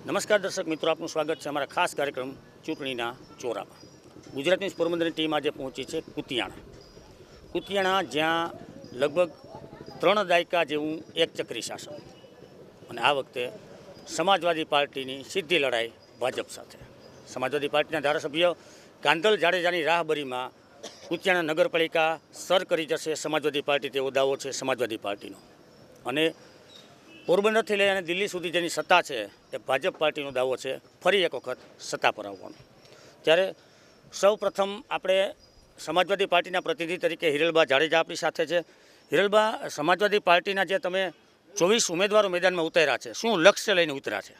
નમસ્કાર દર્શક મિત્રો, આપનું સ્વાગત છે અમારા ખાસ કાર્યક્રમ ચૂંટણીના ચોરામાં. ગુજરાતની પોરબંદરની ટીમ આજે પહોંચી છે કુતિયાણા, જ્યાં લગભગ 3 દાયકા જેવું એક ચક્રી શાસન અને આ વખતે સમાજવાદી પાર્ટીની સીધી લડાઈ ભાજપ સાથે. સમાજવાદી પાર્ટીના ધારાસભ્ય કાંધલ જાડેજાની રાહબરીમાં કુતિયાણા નગરપાલિકા સર કરી જશે સમાજવાદી પાર્ટી, તેવો દાવો છે સમાજવાદી પાર્ટીનો. અને પોરબંદરથી લઈ અને દિલ્હી સુધી જેની સત્તા છે એ ભાજપ પાર્ટીનો દાવો છે ફરી એક વખત સત્તા પર આવવાનો. ત્યારે સૌ પ્રથમ આપણે સમાજવાદી પાર્ટીના પ્રતિનિધિ તરીકે હિરલબા જાડેજા આપણી સાથે છે. હિરલબા, સમાજવાદી પાર્ટીના જે તમે 24 ઉમેદવારો મેદાનમાં ઉતાર્યા છે, શું લક્ષ્ય લઈને ઉતર્યા છે?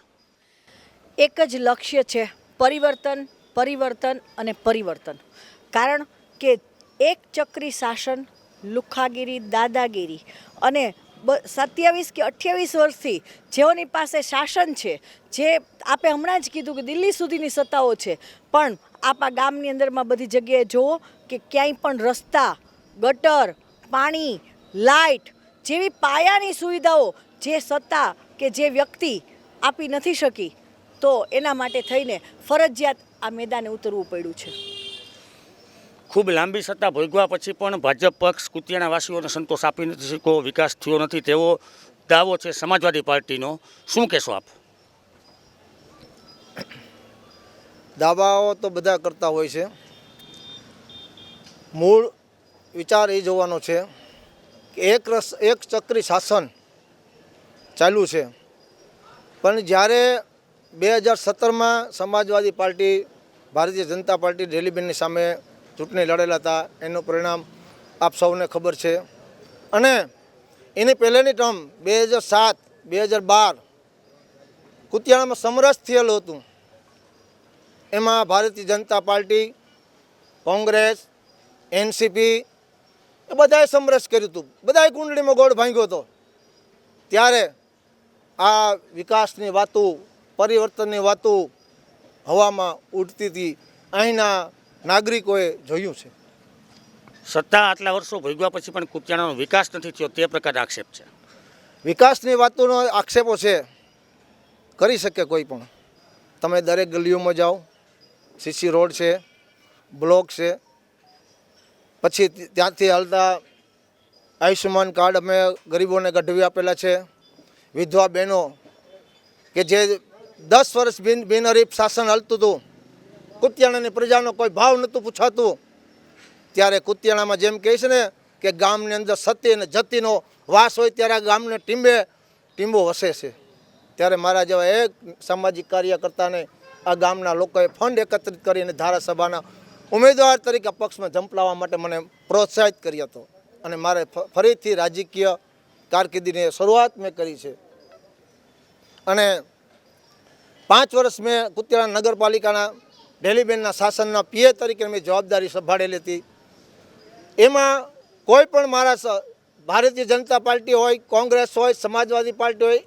એક જ લક્ષ્ય છે, પરિવર્તન, પરિવર્તન અને પરિવર્તન. કારણ કે એક ચક્રી શાસન, લુખ્ખાગીરી, દાદાગીરી અને 27 કે 28 વર્ષથી જેઓની પાસે શાસન છે, જે આપે હમણાં જ કીધું કે દિલ્હી સુધીની સત્તાઓ છે, પણ આપણા ગામની અંદરમાં બધી જગ્યાએ જુઓ કે ક્યાંય પણ રસ્તા, ગટર, પાણી, લાઇટ જેવી પાયાની સુવિધાઓ જે સત્તા કે જે વ્યક્તિ આપી નથી શકી, તો એના માટે થઈને ફરજિયાત આ મેદાને ઉતરવું પડ્યું છે. ખૂબ લાંબી સત્તા ભોગવા પછી પણ ભાજપ પક્ષ કુતિયાણા વાસીઓને સંતોષ આપી નથી શક્યો, વિકાસ થયો નથી તેવો દાવો છે સમાજવાદી પાર્ટીનો. શું કહેશો આપ? દાવાઓ તો બધા કરતા હોય છે, મૂળ વિચાર એ જોવાનો છે કે એક ચક્રી શાસન ચાલ્યું છે. પણ જ્યારે 2017માં સમાજવાદી પાર્ટી, ભારતીય જનતા પાર્ટી રેલીબેનની સામે ચૂંટણી લડેલા હતા, એનું પરિણામ આપ સૌને ખબર છે. અને એની પહેલાંની ટર્મ 2007-2012 કુતિયાણામાં સમરસ થયેલું હતું. એમાં ભારતીય જનતા પાર્ટી, કોંગ્રેસ, એનસીપી એ બધાએ સમરસ કર્યું હતું, બધાએ કુંડળીમાં ગોળ ભાંગ્યો હતો. ત્યારે આ વિકાસની વાતો, પરિવર્તનની વાતો હવામાં ઉડતી હતી. અહીંના નાગરિકોએ જોયું છે. સત્તા આટલા વર્ષો ભોગવા પછી પણ કુતિયાણાનો વિકાસ નથી થયો, તે પ્રકારના આક્ષેપ છે. વિકાસની વાતોનો આક્ષેપો છે, કરી શકે કોઈ પણ. તમે દરેક ગલીઓમાં જાઓ, સીસી રોડ છે, બ્લોક છે, પછી ત્યાંથી હાલતા આયુષ્યમાન કાર્ડ અમે ગરીબોને ગઢવી આપેલા છે. વિધવા બહેનો કે જે 10 વર્ષ બિનહરીફ શાસન હાલતું હતું, કુતિયાણાની પ્રજાનો કોઈ ભાવ નહોતું પૂછાતું, ત્યારે કુતિયાણામાં જેમ કહે છે ને કે ગામની અંદર સતી અને જતીનો વાસ હોય, ત્યારે ગામને ટીંબો વસે છે. ત્યારે મારા જેવા એક સામાજિક કાર્યકર્તાને આ ગામના લોકોએ ફંડ એકત્રિત કરીને ધારાસભાના ઉમેદવાર તરીકે પક્ષમાં ઝંપલાવવા માટે મને પ્રોત્સાહિત કર્યો હતો. અને મારે ફરીથી રાજકીય કારકિર્દીની શરૂઆત મેં કરી છે. અને 5 વર્ષ મેં કુતિયાણા નગરપાલિકાના ડેલીબેનના શાસનના પીએ તરીકે મેં જવાબદારી સંભાળેલી હતી. એમાં કોઈ પણ મારા ભારતીય જનતા પાર્ટી હોય, કોંગ્રેસ હોય, સમાજવાદી પાર્ટી હોય,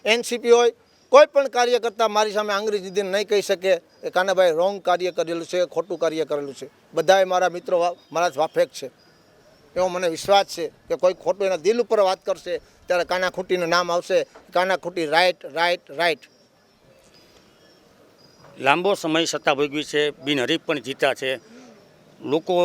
એનસીપી હોય, કોઈ પણ કાર્યકર્તા મારી સામે આંગળી જીદીને નહીં કહી શકે કે કાનાભાઈ રોંગ કાર્ય કરેલું છે, ખોટું કાર્ય કરેલું છે. બધાએ મારા મિત્રો મારા વાફેક છે, એવો મને વિશ્વાસ છે કે કોઈ ખોટું એના દિલ ઉપર વાત કરશે ત્યારે કાનાખૂંટીનું નામ આવશે. કાનાખૂંટી રાઈટ રાઈટ રાઈટ. લાંબો સમય સત્તા ભોગવી છે, બિનહરીફ પણ જીત્યા છે, લોકો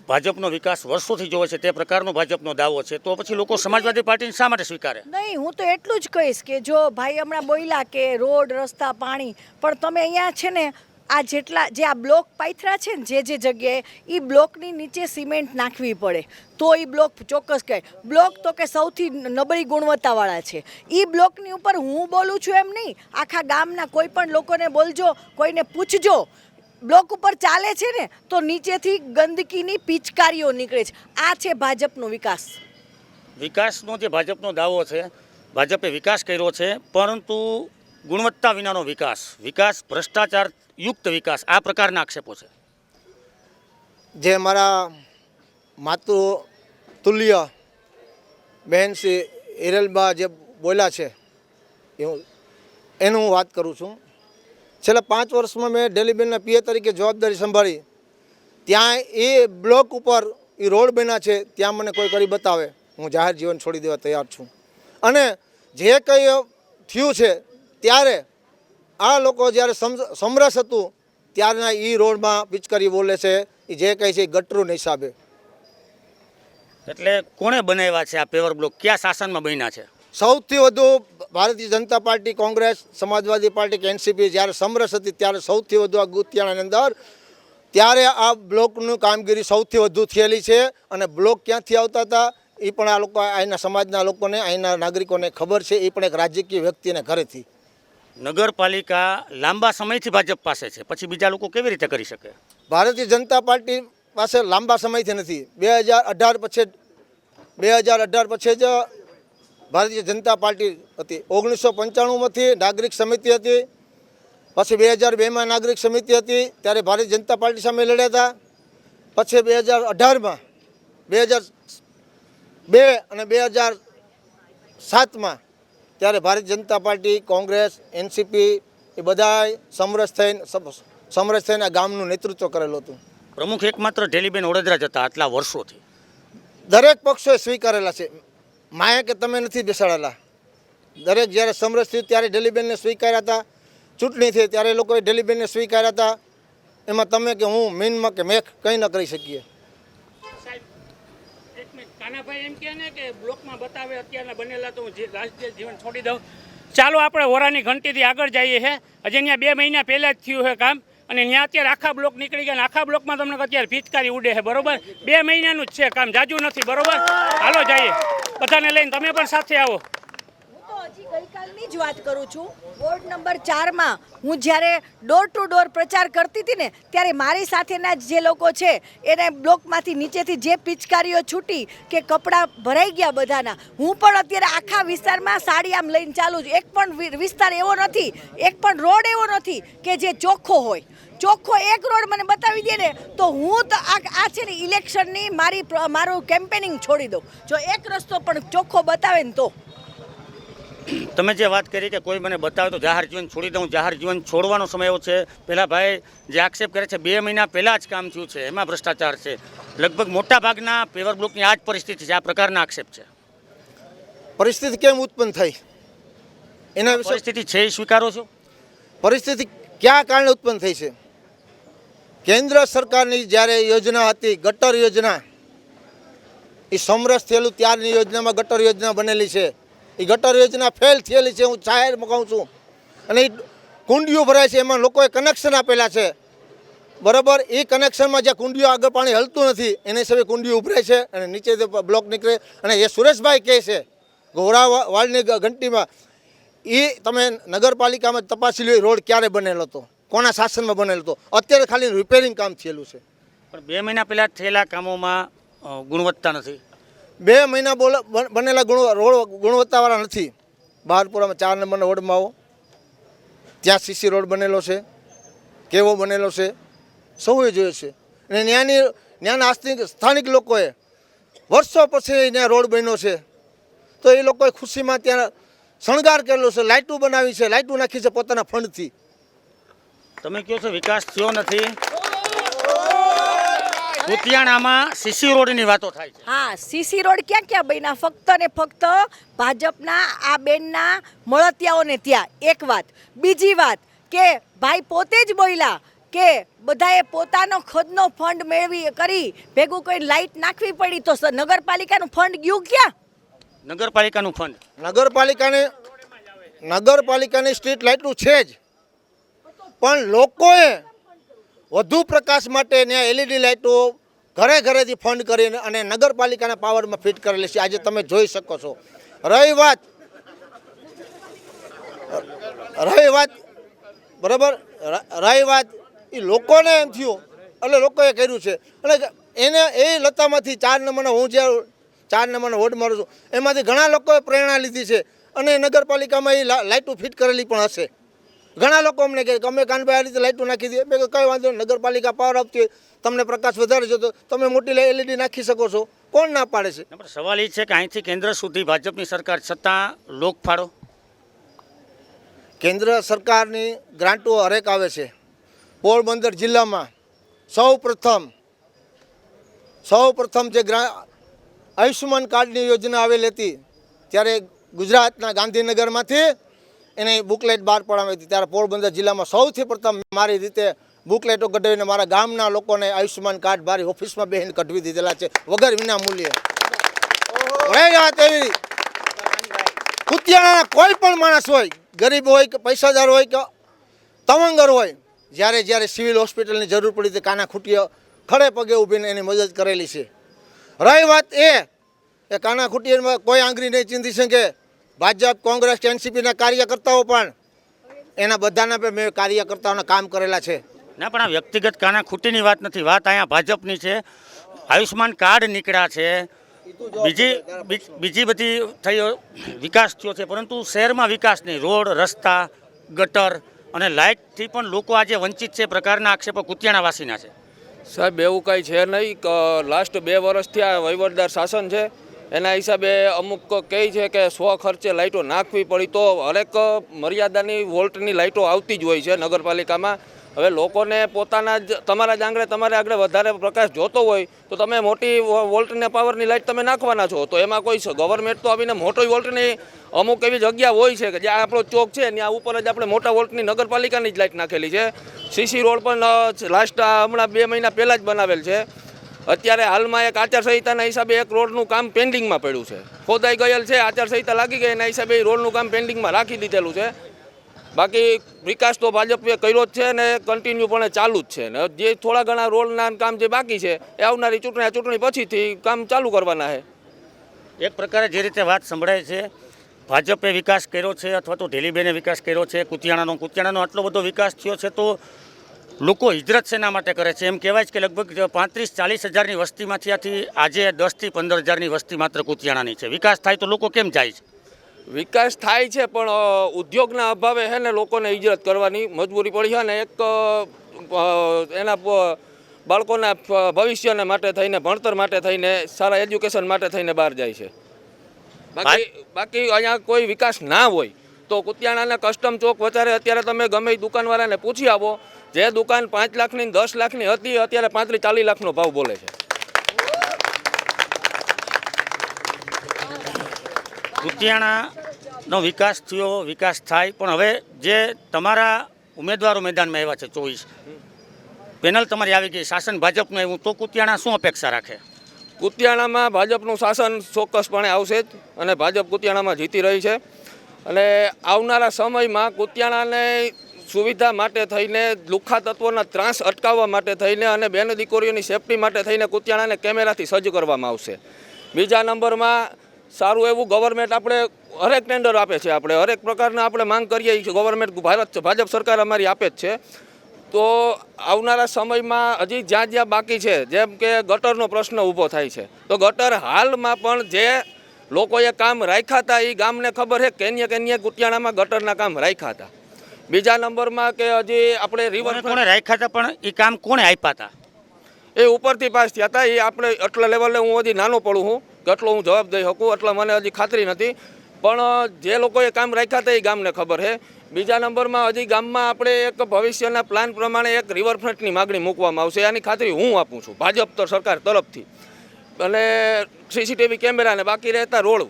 ભાજપનો વિકાસ વર્ષોથી જોવે છે, તે પ્રકારનો ભાજપનો દાવો છે, તો પછી લોકો સમાજવાદી પાર્ટીને શા માટે સ્વીકારે? નહીં, હું તો એટલું જ કહીશ કે જો ભાઈ હમણાં બોલ્યા કે રોડ, રસ્તા, પાણી, પણ તમે અહીંયા છે ને આ જેટલા જે આ બ્લોક પાથરા છે ને જે જગ્યાએ, એ બ્લોકની નીચે સિમેન્ટ નાખવી પડે તો એ બ્લોક ચોક્કસ કહે. બ્લોક તો કે સૌથી નબળી ગુણવત્તાવાળા છે. એ બ્લોકની ઉપર હું બોલું છું એમ નહીં, આખા ગામના કોઈ પણ લોકોને બોલજો, કોઈને પૂછજો. બ્લોક ઉપર ચાલે છે ને તો નીચેથી ગંદકીની પિચકારીઓ નીકળે છે. આ છે ભાજપનો વિકાસ. વિકાસનો જે ભાજપનો દાવો છે, ભાજપે વિકાસ કર્યો છે, પરંતુ ગુણવત્તા વિનાનો વિકાસ, ભ્રષ્ટાચાર યુક્ત વિકાસ, આ પ્રકારના આક્ષેપો છે. જે મારા માતૃ તુલ્ય બહેન શ્રી હિરલબા જે બોલ્યા છે એનું હું વાત કરું છું. છેલ્લા 5 વર્ષમાં મેં ડેલીબેનના પીએ તરીકે જવાબદારી સંભાળી. ત્યાં એ બ્લોક ઉપર એ રોડ બન્યા છે, ત્યાં મને કોઈ કરી બતાવે, હું જાહેર જીવન છોડી દેવા તૈયાર છું. અને જે કંઈ થયું છે ત્યારે આ લોકો જ્યારે સમરસ હતું ત્યારના એ રોડમાં પિચકારી બોલે છે, એ જે કહે છે એ ગટરું હિસાબે. એટલે કોણે બનાવ્યા છે આ પેવર બ્લોક? કયા શાસનમાં બન્યા છે? સૌથી વધુ ભારતીય જનતા પાર્ટી, કોંગ્રેસ, સમાજવાદી પાર્ટી કે એનસીપી જ્યારે સમરસ હતી ત્યારે સૌથી વધુ આ ગુતિયાણાની અંદર ત્યારે આ બ્લોકનું કામગીરી સૌથી વધુ થયેલી છે. અને બ્લોક ક્યાંથી આવતા હતા એ પણ આ લોકો, અહીંના સમાજના લોકોને, અહીંના નાગરિકોને ખબર છે. એ પણ એક રાજકીય વ્યક્તિને ઘરેથી. નગરપાલિકા લાંબા સમયથી ભાજપ પાસે છે, પછી બીજા લોકો કેવી રીતે કરી શકે? ભારતીય જનતા પાર્ટી પાસે લાંબા સમયથી નથી. 2018 પછી જ ભારતીય જનતા પાર્ટી હતી. 1995માંથી નાગરિક સમિતિ હતી, પછી 2002માં નાગરિક સમિતિ હતી, ત્યારે ભારતીય જનતા પાર્ટી સામે લડ્યા હતા. પછી 2018માં, 2002 અને 2007માં ત્યારે ભારતીય જનતા પાર્ટી, કોંગ્રેસ, એનસીપી એ બધાય સમરસ થઈને આ ગામનું નેતૃત્વ કરેલું હતું. પ્રમુખ એકમાત્ર ઢેલીબેન ઓડેદરા જ હતા આટલા વર્ષોથી. દરેક પક્ષોએ સ્વીકારેલા છે. માએ કે તમે નથી બેસાડેલા. દરેક જ્યારે સમરસ થયું ત્યારે ઢેલીબેનને સ્વીકાર્યા હતા. ચૂંટણી થઈ ત્યારે લોકોએ ઢેલીબેનને સ્વીકાર્યા હતા. એમાં તમે કે હું, મીનમાં કે મેખ કંઈ ન કરી શકીએ. કાનાભાઈ એમ કહે ને કે બ્લોકમાં બતાવે અત્યારના બનેલા તો હું રાજકીય જીવન છોડી દઉં. ચાલો આપણે વોરાની ઘંટીથી આગળ જઈએ છે. હજી ત્યાં 2 મહિના પહેલાં જ થયું છે કામ, અને ત્યાં અત્યારે આખા બ્લોક નીકળી ગયા. આખા બ્લોકમાં તમને અત્યારે પિચકારી ઉડે છે, બરોબર? 2 મહિનાનું જ છે કામ, જાજુ નથી, બરોબર? હાલો જઈએ, બધાને લઈને તમે પણ સાથે આવો. હજી ગઈકાલની જ વાત કરું છું. વોર્ડ નંબર 4માં હું જ્યારે ડોર ટુ ડોર પ્રચાર કરતી હતી ને, ત્યારે મારી સાથેના જે લોકો છે એને બ્લોકમાંથી નીચેથી જે પિચકારીઓ છૂટી કે કપડાં ભરાઈ ગયા બધાના, હું પણ અત્યારે આખા વિસ્તારમાં સાડી આમ લઈને ચાલું છું. એક પણ વિસ્તાર એવો નથી, એક પણ રોડ એવો નથી કે જે ચોખ્ખો હોય. ચોખ્ખો એક રોડ મને બતાવી દે ને તો હું તો આ છે ને ઇલેક્શનની મારું કેમ્પેનિંગ છોડી દઉં, જો એક રસ્તો પણ ચોખ્ખો બતાવે ને તો. તમે જે વાત કરી કે કોઈ મને બતાવે તો જાહેર જીવન છોડી દઉં, જાહેર જીવન છોડવાનો સમય એવો છે. પહેલાં ભાઈ જે આક્ષેપ કરે છે 2 મહિના પહેલાં જ કામ થયું છે, એમાં ભ્રષ્ટાચાર છે. લગભગ મોટા ભાગના પેવર બ્લોકની આ જ પરિસ્થિતિ છે. આ પ્રકારના આક્ષેપ છે. પરિસ્થિતિ કેમ ઉત્પન્ન થઈ એના વિશે પરિસ્થિતિ છે એ સ્વીકારો છો? પરિસ્થિતિ કયા કારણે ઉત્પન્ન થઈ છે? કેન્દ્ર સરકારની જ્યારે યોજના હતી ગટર યોજના, એ સમરસ થયેલું ત્યારની યોજનામાં ગટર યોજના બનેલી છે. એ ગટર યોજના ફેલ થયેલી છે, હું જાહેરમાં કહું છું. અને એ કુંડીઓ ભરાય છે, એમાં લોકોએ કનેક્શન આપેલા છે, બરાબર? એ કનેક્શનમાં જ્યાં કુંડીઓ આગળ પાણી હલતું નથી એને હિસાબે કુંડીઓ ઉભરાય છે અને નીચે બ્લોક નીકળે. અને એ સુરેશભાઈ કહે છે ઘોડાવાળની ઘંટીમાં, એ તમે નગરપાલિકામાં તપાસી લો રોડ ક્યારે બનેલો હતો, કોના શાસનમાં બનેલો હતો. અત્યારે ખાલી રિપેરિંગ કામ થયેલું છે. પણ 2 મહિના પહેલાં થયેલા કામોમાં ગુણવત્તા નથી. 2 મહિના બનેલા રોડ ગુણવત્તાવાળા નથી. બહારપુરામાં 4 નંબરના રોડમાં આવો, ત્યાં સીસી રોડ બનેલો છે, કેવો બનેલો છે સૌએ જોયો છે. અને ત્યાંના સ્થાનિક લોકોએ વર્ષો પછી ત્યાં રોડ બન્યો છે તો એ લોકોએ ખુશીમાં ત્યાં શણગાર કરેલો છે, લાઇટો બનાવી છે, લાઇટો નાખી છે પોતાના ફંડથી. તમે કહો છો વિકાસ થયો નથી, કુતિયાણામાં સીસી રોડની વાતો થાય છે. હા, સીસી રોડ ક્યાં ક્યાં બન્યા? ફક્ત ને ફક્ત ભાજપના આ બેનના મળતિયાઓને ત્યાં. એક વાત. બીજી વાત કે ભાઈ પોતે જ બોલ્યા કે બધાએ પોતાનો ખુદનો ફંડ કરી ભેગું કરીને લાઇટ નાખવી પડી, તો નગરપાલિકાનું ફંડ ગયું ક્યાં? નગરપાલિકાનું ફંડ, નગરપાલિકાની સ્ટ્રીટ લાઇટો છે જ, પણ લોકોએ વધુ પ્રકાશ માટે ત્યાં એલઈડી લાઇટો ઘરેથી ફંડ કરીને અને નગરપાલિકાના પાવરમાં ફિટ કરેલી છે. આજે તમે જોઈ શકો છો. રહી વાત બરાબર, રહી વાત એ લોકોને એમ થયું એટલે લોકોએ કર્યું છે. અને એને એ લતામાંથી 4 નંબરના, હું જે 4 નંબરના વોર્ડ મારું છું એમાંથી ઘણા લોકોએ પ્રેરણા લીધી છે અને નગરપાલિકામાં એ લાઇટો ફિટ કરેલી પણ હશે. ઘણા લોકો અમને કહે કે અમે કાનભાઈ આ રીતે લાઇટો નાખી દઈએ. મેં કંઈ વાંધો નહીં, નગરપાલિકા પાવર આપતી હોય, તમને પ્રકાશ વધારે જોતો તમે મોટી એલઈડી નાખી શકો છો, કોણ ના પાડે છે? પણ સવાલ એ છે કે અહીંથી કેન્દ્ર સુધી ભાજપની સરકાર છતાં લોકફાળો. કેન્દ્ર સરકારની ગ્રાન્ટો હરેક આવે છે. પોરબંદર જિલ્લામાં સૌ પ્રથમ જે આયુષ્યમાન કાર્ડની યોજના આવેલી હતી ત્યારે ગુજરાતના ગાંધીનગરમાંથી એની બુકલેટ બહાર પાડવામાં હતી ત્યારે પોરબંદર જિલ્લામાં સૌથી પ્રથમ મારી રીતે બુકલેટો કઢાવીને મારા ગામના લોકોને આયુષ્યમાન કાર્ડ મારી ઓફિસમાં બેસીને કઢવી દીધેલા છે વગર વિના મૂલ્યે. એવી કુતિયાણાના કોઈ પણ માણસ હોય, ગરીબ હોય કે પૈસાદાર હોય કે તવંગર હોય, જ્યારે જ્યારે સિવિલ હોસ્પિટલની જરૂર પડી તે કાના ખૂટીએ ખડે પગે ઊભીને એની મદદ કરેલી છે. રહી વાત એ કાના ખૂટીમાં કોઈ આંગળી નહીં ચીંધી શકે. ભાજપ, કોંગ્રેસ, એનસીપીના કાર્યકર્તાઓ પણ એના બધાના પણ મેં કાર્યકર્તાઓના કામ કરેલા છે. ના, પણ આ વ્યક્તિગત કાના ખૂટીની વાત નથી, વાત અહીંયા ભાજપની છે. આયુષ્યમાન કાર્ડ નીકળ્યા છે, બીજી બધી થઈ વિકાસ થયો છે, પરંતુ શહેરમાં વિકાસ નહીં. રોડ, રસ્તા, ગટર અને લાઇટથી પણ લોકો આજે વંચિત છે પ્રકારના આક્ષેપો કુતિયાણાવાસીના છે. સાહેબ એવું કાંઈ છે નહીં. લાસ્ટ 2 વર્ષથી આ વહીવટદાર શાસન છે, એના હિસાબે અમુક કહે છે કે ખર્ચે લાઇટો નાખવી પડી તો હરેક મર્યાદાની વોલ્ટની લાઇટો આવતી જ હોય છે નગરપાલિકામાં. હવે લોકોને પોતાના જ તમારા જ આંગણે તમારે આગળ વધારે પ્રકાશ જોતો હોય તો તમે મોટી વોલ્ટને પાવરની લાઇટ તમે નાખવાના છો. તો એમાં કોઈ ગવર્મેન્ટ તો આવીને મોટી વોલ્ટની અમુક એવી જગ્યા હોય છે કે જ્યાં આપણો ચોક છે ત્યાં ઉપર જ આપણે મોટા વોલ્ટની નગરપાલિકાની જ લાઇટ નાખેલી છે. સીસી રોડ પણ લાસ્ટ હમણાં 2 મહિના પહેલાં જ બનાવેલ છે. અત્યારે હાલમાં એક આચારસંહિતાના હિસાબે એક રોડનું કામ પેન્ડિંગમાં પડ્યું છે, ખોદાઈ ગયેલ છે, આચારસંહિતા લાગી ગઈ એના હિસાબે એ રોડનું કામ પેન્ડિંગમાં રાખી દીધેલું છે. બાકી વિકાસ તો ભાજપે કર્યો જ છે ને કન્ટિન્યુ પણ ચાલુ જ છે. ને જે થોડા ઘણા રોડના કામ જે બાકી છે એ આવનારી ચૂંટણી પછીથી કામ ચાલુ કરવાના છે. એક પ્રકારે જે રીતે વાત સંભળાય છે, ભાજપે વિકાસ કર્યો છે અથવા તો ઢેલીબેને વિકાસ કર્યો છે, કુતિયાણાનો આટલો બધો વિકાસ થયો છે તો લોકો હિજરત શેના માટે કરે છે? એમ કહેવાય છે કે લગભગ 35-40 હજારની વસ્તીમાંથી આજે 10થી 15 હજારની વસ્તી માત્ર કુતિયાણાની છે. વિકાસ થાય તો લોકો કેમ જાય છે? વિકાસ થાય છે પણ ઉદ્યોગના અભાવે છે ને લોકોને હિજરત કરવાની મજબૂરી પડી છે. અને એક એના બાળકોના ભવિષ્યને માટે થઈને, ભણતર માટે થઈને, સારા એજ્યુકેશન માટે થઈને બહાર જાય છે. બાકી અહીંયા કોઈ વિકાસ ના હોય તો કુતિયાણાના કસ્ટમ ચોક વચારે અત્યારે તમે ગમે એ દુકાનવાળાને પૂછી આવો, જે દુકાન 5 લાખની 10 લાખની હતી અત્યારે 35-40 લાખનો ભાવ બોલે છે. કુતિયાણાનો વિકાસ થયો, વિકાસ થાય, પણ હવે જે તમારા ઉમેદવારો મેદાનમાં આવ્યા છે 24 પેનલ તમારી આવી ગઈ, શાસન ભાજપનું આવ્યું, તો કુતિયાણા શું અપેક્ષા રાખે? કુતિયાણામાં ભાજપનું શાસન ચોક્કસપણે આવશે જ અને ભાજપ કુતિયાણામાં જીતી રહી છે. અને આવનારા સમયમાં કુતિયાણાને સુવિધા માટે થઈને, લુખ્ખા તત્વોના ત્રાસ અટકાવવા માટે થઈને અને બેન દીકરીઓની સેફટી માટે થઈને કુતિયાણાને કેમેરાથી સજ્જ કરવામાં આવશે. બીજા નંબરમાં સારું એવું ગવર્મેન્ટ આપણે હરેક ટેન્ડર આપે છે, આપણે હરેક પ્રકારના આપણે માંગ કરીએ છીએ, ગવર્મેન્ટ ભાજપ સરકાર અમારી આપે જ છે. તો આવનારા સમયમાં હજી જ્યાં જ્યાં બાકી છે, જેમ કે ગટરનો પ્રશ્ન ઊભો થાય છે, તો ગટર હાલમાં પણ જે લોકોએ કામ રાખ્યા હતા એ ગામને ખબર છે કેન્યા કુતિયાણામાં ગટરના કામ રાખ્યા હતા. બીજા નંબરમાં કે હજી આપણે રિવર કોણે રાખ્યા હતા પણ એ કામ કોણે આપ્યા હતા? એ ઉપરથી પાસ થયા હતા. એ આપણે એટલા લેવલે હું હજી નાનો પડું છું કે એટલો હું જવાબ દઈ શકું એટલે મને હજી ખાતરી નથી, પણ જે લોકોએ કામ રાખ્યા હતા એ ગામને ખબર છે. બીજા નંબરમાં હજી ગામમાં આપણે એક ભવિષ્યના પ્લાન પ્રમાણે એક રિવરફ્રન્ટની માગણી મૂકવામાં આવશે, આની ખાતરી હું આપું છું ભાજપ સરકાર તરફથી. અને સીસીટીવી કેમેરાને બાકી રહેતા રોડ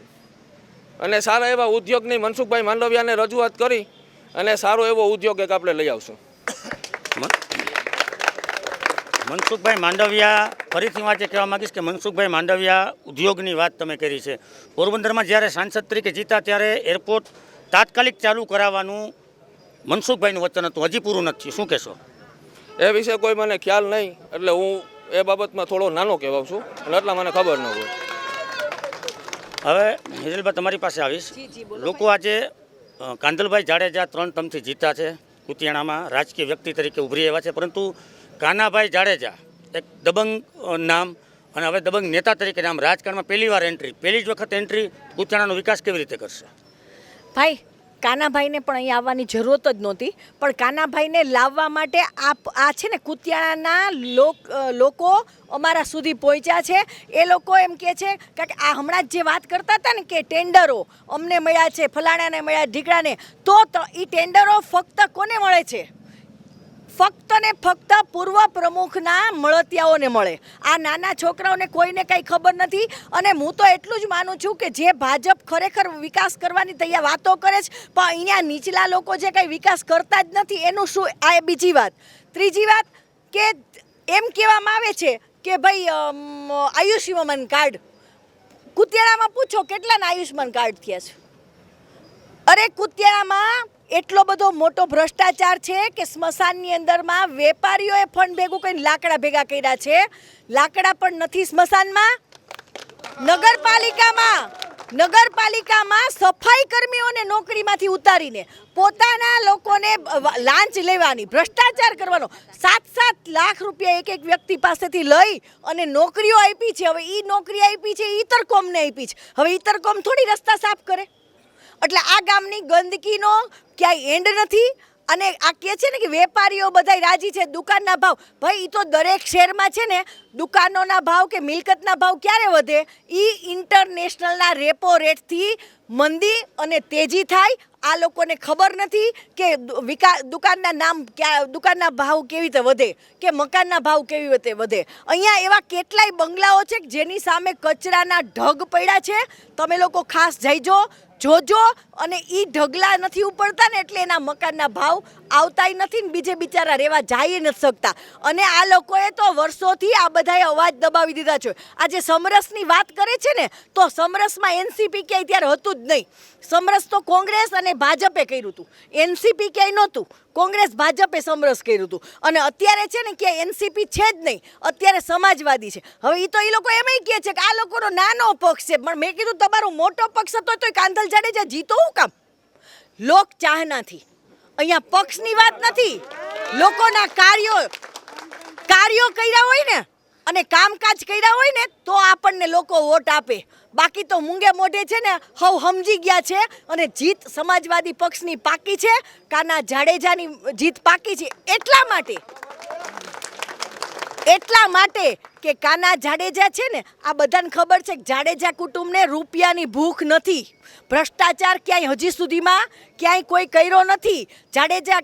અને સારા એવા ઉદ્યોગની મનસુખભાઈ માંડવિયાને રજૂઆત કરી અને સારો એવો ઉદ્યોગ એક આપણે લઈ આવશું. મનસુખભાઈ માંડવિયા, ફરીથી હું આજે કહેવા માગીશ કે મનસુખભાઈ માંડવિયા ઉદ્યોગની વાત તમે કરી છે. પોરબંદરમાં જ્યારે સાંસદ તરીકે જીતા ત્યારે એરપોર્ટ તાત્કાલિક ચાલુ કરાવવાનું મનસુખભાઈનું વચન હતું, હજી પૂરું નથી. શું કહેશો? એ વિશે કોઈ મને ખ્યાલ નહીં, એટલે હું એ બાબતમાં થોડો નાનો કહેવાઉં છું અને એટલા મને ખબર ન હોય. હવે હિજલભાઈ તમારી પાસે આવીશ. લોકો આજે કાંદલભાઈ જાડેજા 3 ટર્મથી જીતા છે કુતિયાણામાં, રાજકીય વ્યક્તિ તરીકે ઉભરી આવ્યા છે, પરંતુ કાનાભાઈ જાડેજા એક દબંગ નામ અને હવે દબંગ નેતા તરીકે નામ, રાજકારણમાં પહેલી જ વખત એન્ટ્રી, કુતિયાણાનો વિકાસ કેવી રીતે કરશે? ભાઈ, કાનાભાઈને પણ અહીંયા આવવાની જરૂરત જ નહોતી, પણ કાનાભાઈને લાવવા માટે આ છે ને કુતિયાણાના લોકો અમારા સુધી પહોંચ્યા છે. એ લોકો એમ કહે છે કે આ હમણાં જ જે વાત કરતા હતા ને કે ટેન્ડરો અમને મળ્યા છે, ફલાણાને મળ્યા, ઢીકડાને, તો એ ટેન્ડરો ફક્ત કોને મળે છે? ફક્ત ને ફક્ત પૂર્વ પ્રમુખના મળતિયાઓને મળે. આ નાના છોકરાઓને કોઈને કંઈ ખબર નથી. અને હું તો એટલું જ માનું છું કે જે ભાજપ ખરેખર વિકાસ કરવાની તૈયાર વાતો કરે છે, પણ અહીંયા નીચલા લોકો જે કંઈ વિકાસ કરતા જ નથી એનું શું? આ બીજી વાત. ત્રીજી વાત કે એમ કહેવામાં આવે છે કે ભાઈ આયુષ્યમાન કાર્ડ, કુતિયાણામાં પૂછો કેટલાના આયુષ્યમાન કાર્ડ થયા છે? અરે કુતિયાણામાં એટલો બધો મોટો ભ્રષ્ટાચાર છે કે સ્મશાનની અંદરમાં વેપારીઓએ ફંડ ભેગું કરીને લાકડા ભેગા કર્યા છે. લાકડા પણ નથી સ્મશાનમાં. નગરપાલિકામાં સફાઈ કર્મીઓને નોકરીમાંથી ઉતારીને પોતાના લોકોને લાંચ લેવાની, ભ્રષ્ટાચાર કરવાનો, 7-7 લાખ રૂપિયા એક વ્યક્તિ પાસેથી લઈ અને નોકરીઓ આપી છે. હવે એ નોકરી આપી છે ઈતરકોમને આપી છે. હવે ઈતરકોમ થોડી રસ્તા સાફ કરે? એટલે આ ગામની ગંદકીનો ક્યાંય એન્ડ નથી. અને આ કહે છે ને કે વેપારીઓ બધા રાજી છે, દુકાનના ભાવ, ભાઈ એ તો દરેક શહેરમાં છે ને દુકાનોના ભાવ કે મિલકતના ભાવ ક્યારે વધે? એ ઇન્ટરનેશનલના રેપો રેટથી મંદી અને તેજી થાય. આ લોકોને ખબર નથી કે દુકાનના ભાવ કેવી રીતે વધે કે મકાનના ભાવ કેવી રીતે વધે. અહીંયા એવા કેટલાય બંગલાઓ છે જેની સામે કચરાના ઢગ પડ્યા છે. તમે લોકો ખાસ જઈજો, જોજો. અને એ ઢગલા નથી ઉપડતા ને એટલે એના મકાનના ભાવ આવતાય નથી ને બીજે બિચારા રહેવા જઈ નથી શકતા. અને આ લોકોએ તો વર્ષોથી આ બધાએ અવાજ દબાવી દીધા છે. આજે સમરસની વાત કરે છે ને, તો સમરસમાં એનસીપી ક્યાંય ત્યારે હતું જ નહીં. સમરસ તો કોંગ્રેસ અને ભાજપે કર્યું હતું, એનસીપી ક્યાંય નહોતું. કોંગ્રેસ ભાજપે સમરસ કર્યું હતું. અને અત્યારે છે ને ક્યાંય એનસીપી છે જ નહીં, અત્યારે સમાજવાદી છે. હવે એ તો એ લોકો એમ કહે છે કે આ લોકોનો નાનો પક્ષ છે. પણ મેં કીધું તમારો મોટો પક્ષ હતો તો કાંધલ જાડેજા જીતો હું કામ? લોક ચાહનાથી. અહીંયા પક્ષની વાત નથી, લોકોના કાર્યો કર્યા હોય ને અને કામકાજ કર્યા હોય ને તો આપણને લોકો વોટ આપે. બાકી તો મૂંગે મોઢે છે ને હવ સમજી ગયા છે. અને જીત સમાજવાદી પક્ષની પાકી છે, કાના જાડેજાની જીત પાકી છે. એટલા માટે કે કાના જાડેજા છે ને, આ બધાને ખબર છે કે જાડેજા કુટુંબને રૂપિયાની ભૂખ નથી. ભ્રષ્ટાચાર ક્યાંય હજી સુધીમાં ક્યાંય કોઈ કર્યો નથી.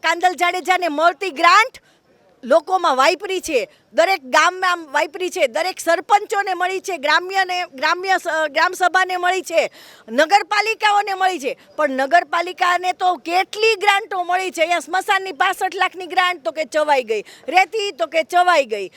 કાંધલ જાડેજાને મળતી ગ્રાન્ટ લોકોમાં વાપરી છે, દરેક ગામમાં વાપરી છે, દરેક સરપંચોને મળી છે, ગ્રામ સભાને મળી છે, નગરપાલિકાઓને મળી છે. પણ નગરપાલિકાને તો કેટલી ગ્રાન્ટો મળી છે. અહીંયા સ્મશાનની 65 લાખની ગ્રાન્ટ તો કે ચવાઈ ગઈ, રેતી તો કે ચવાઈ ગઈ,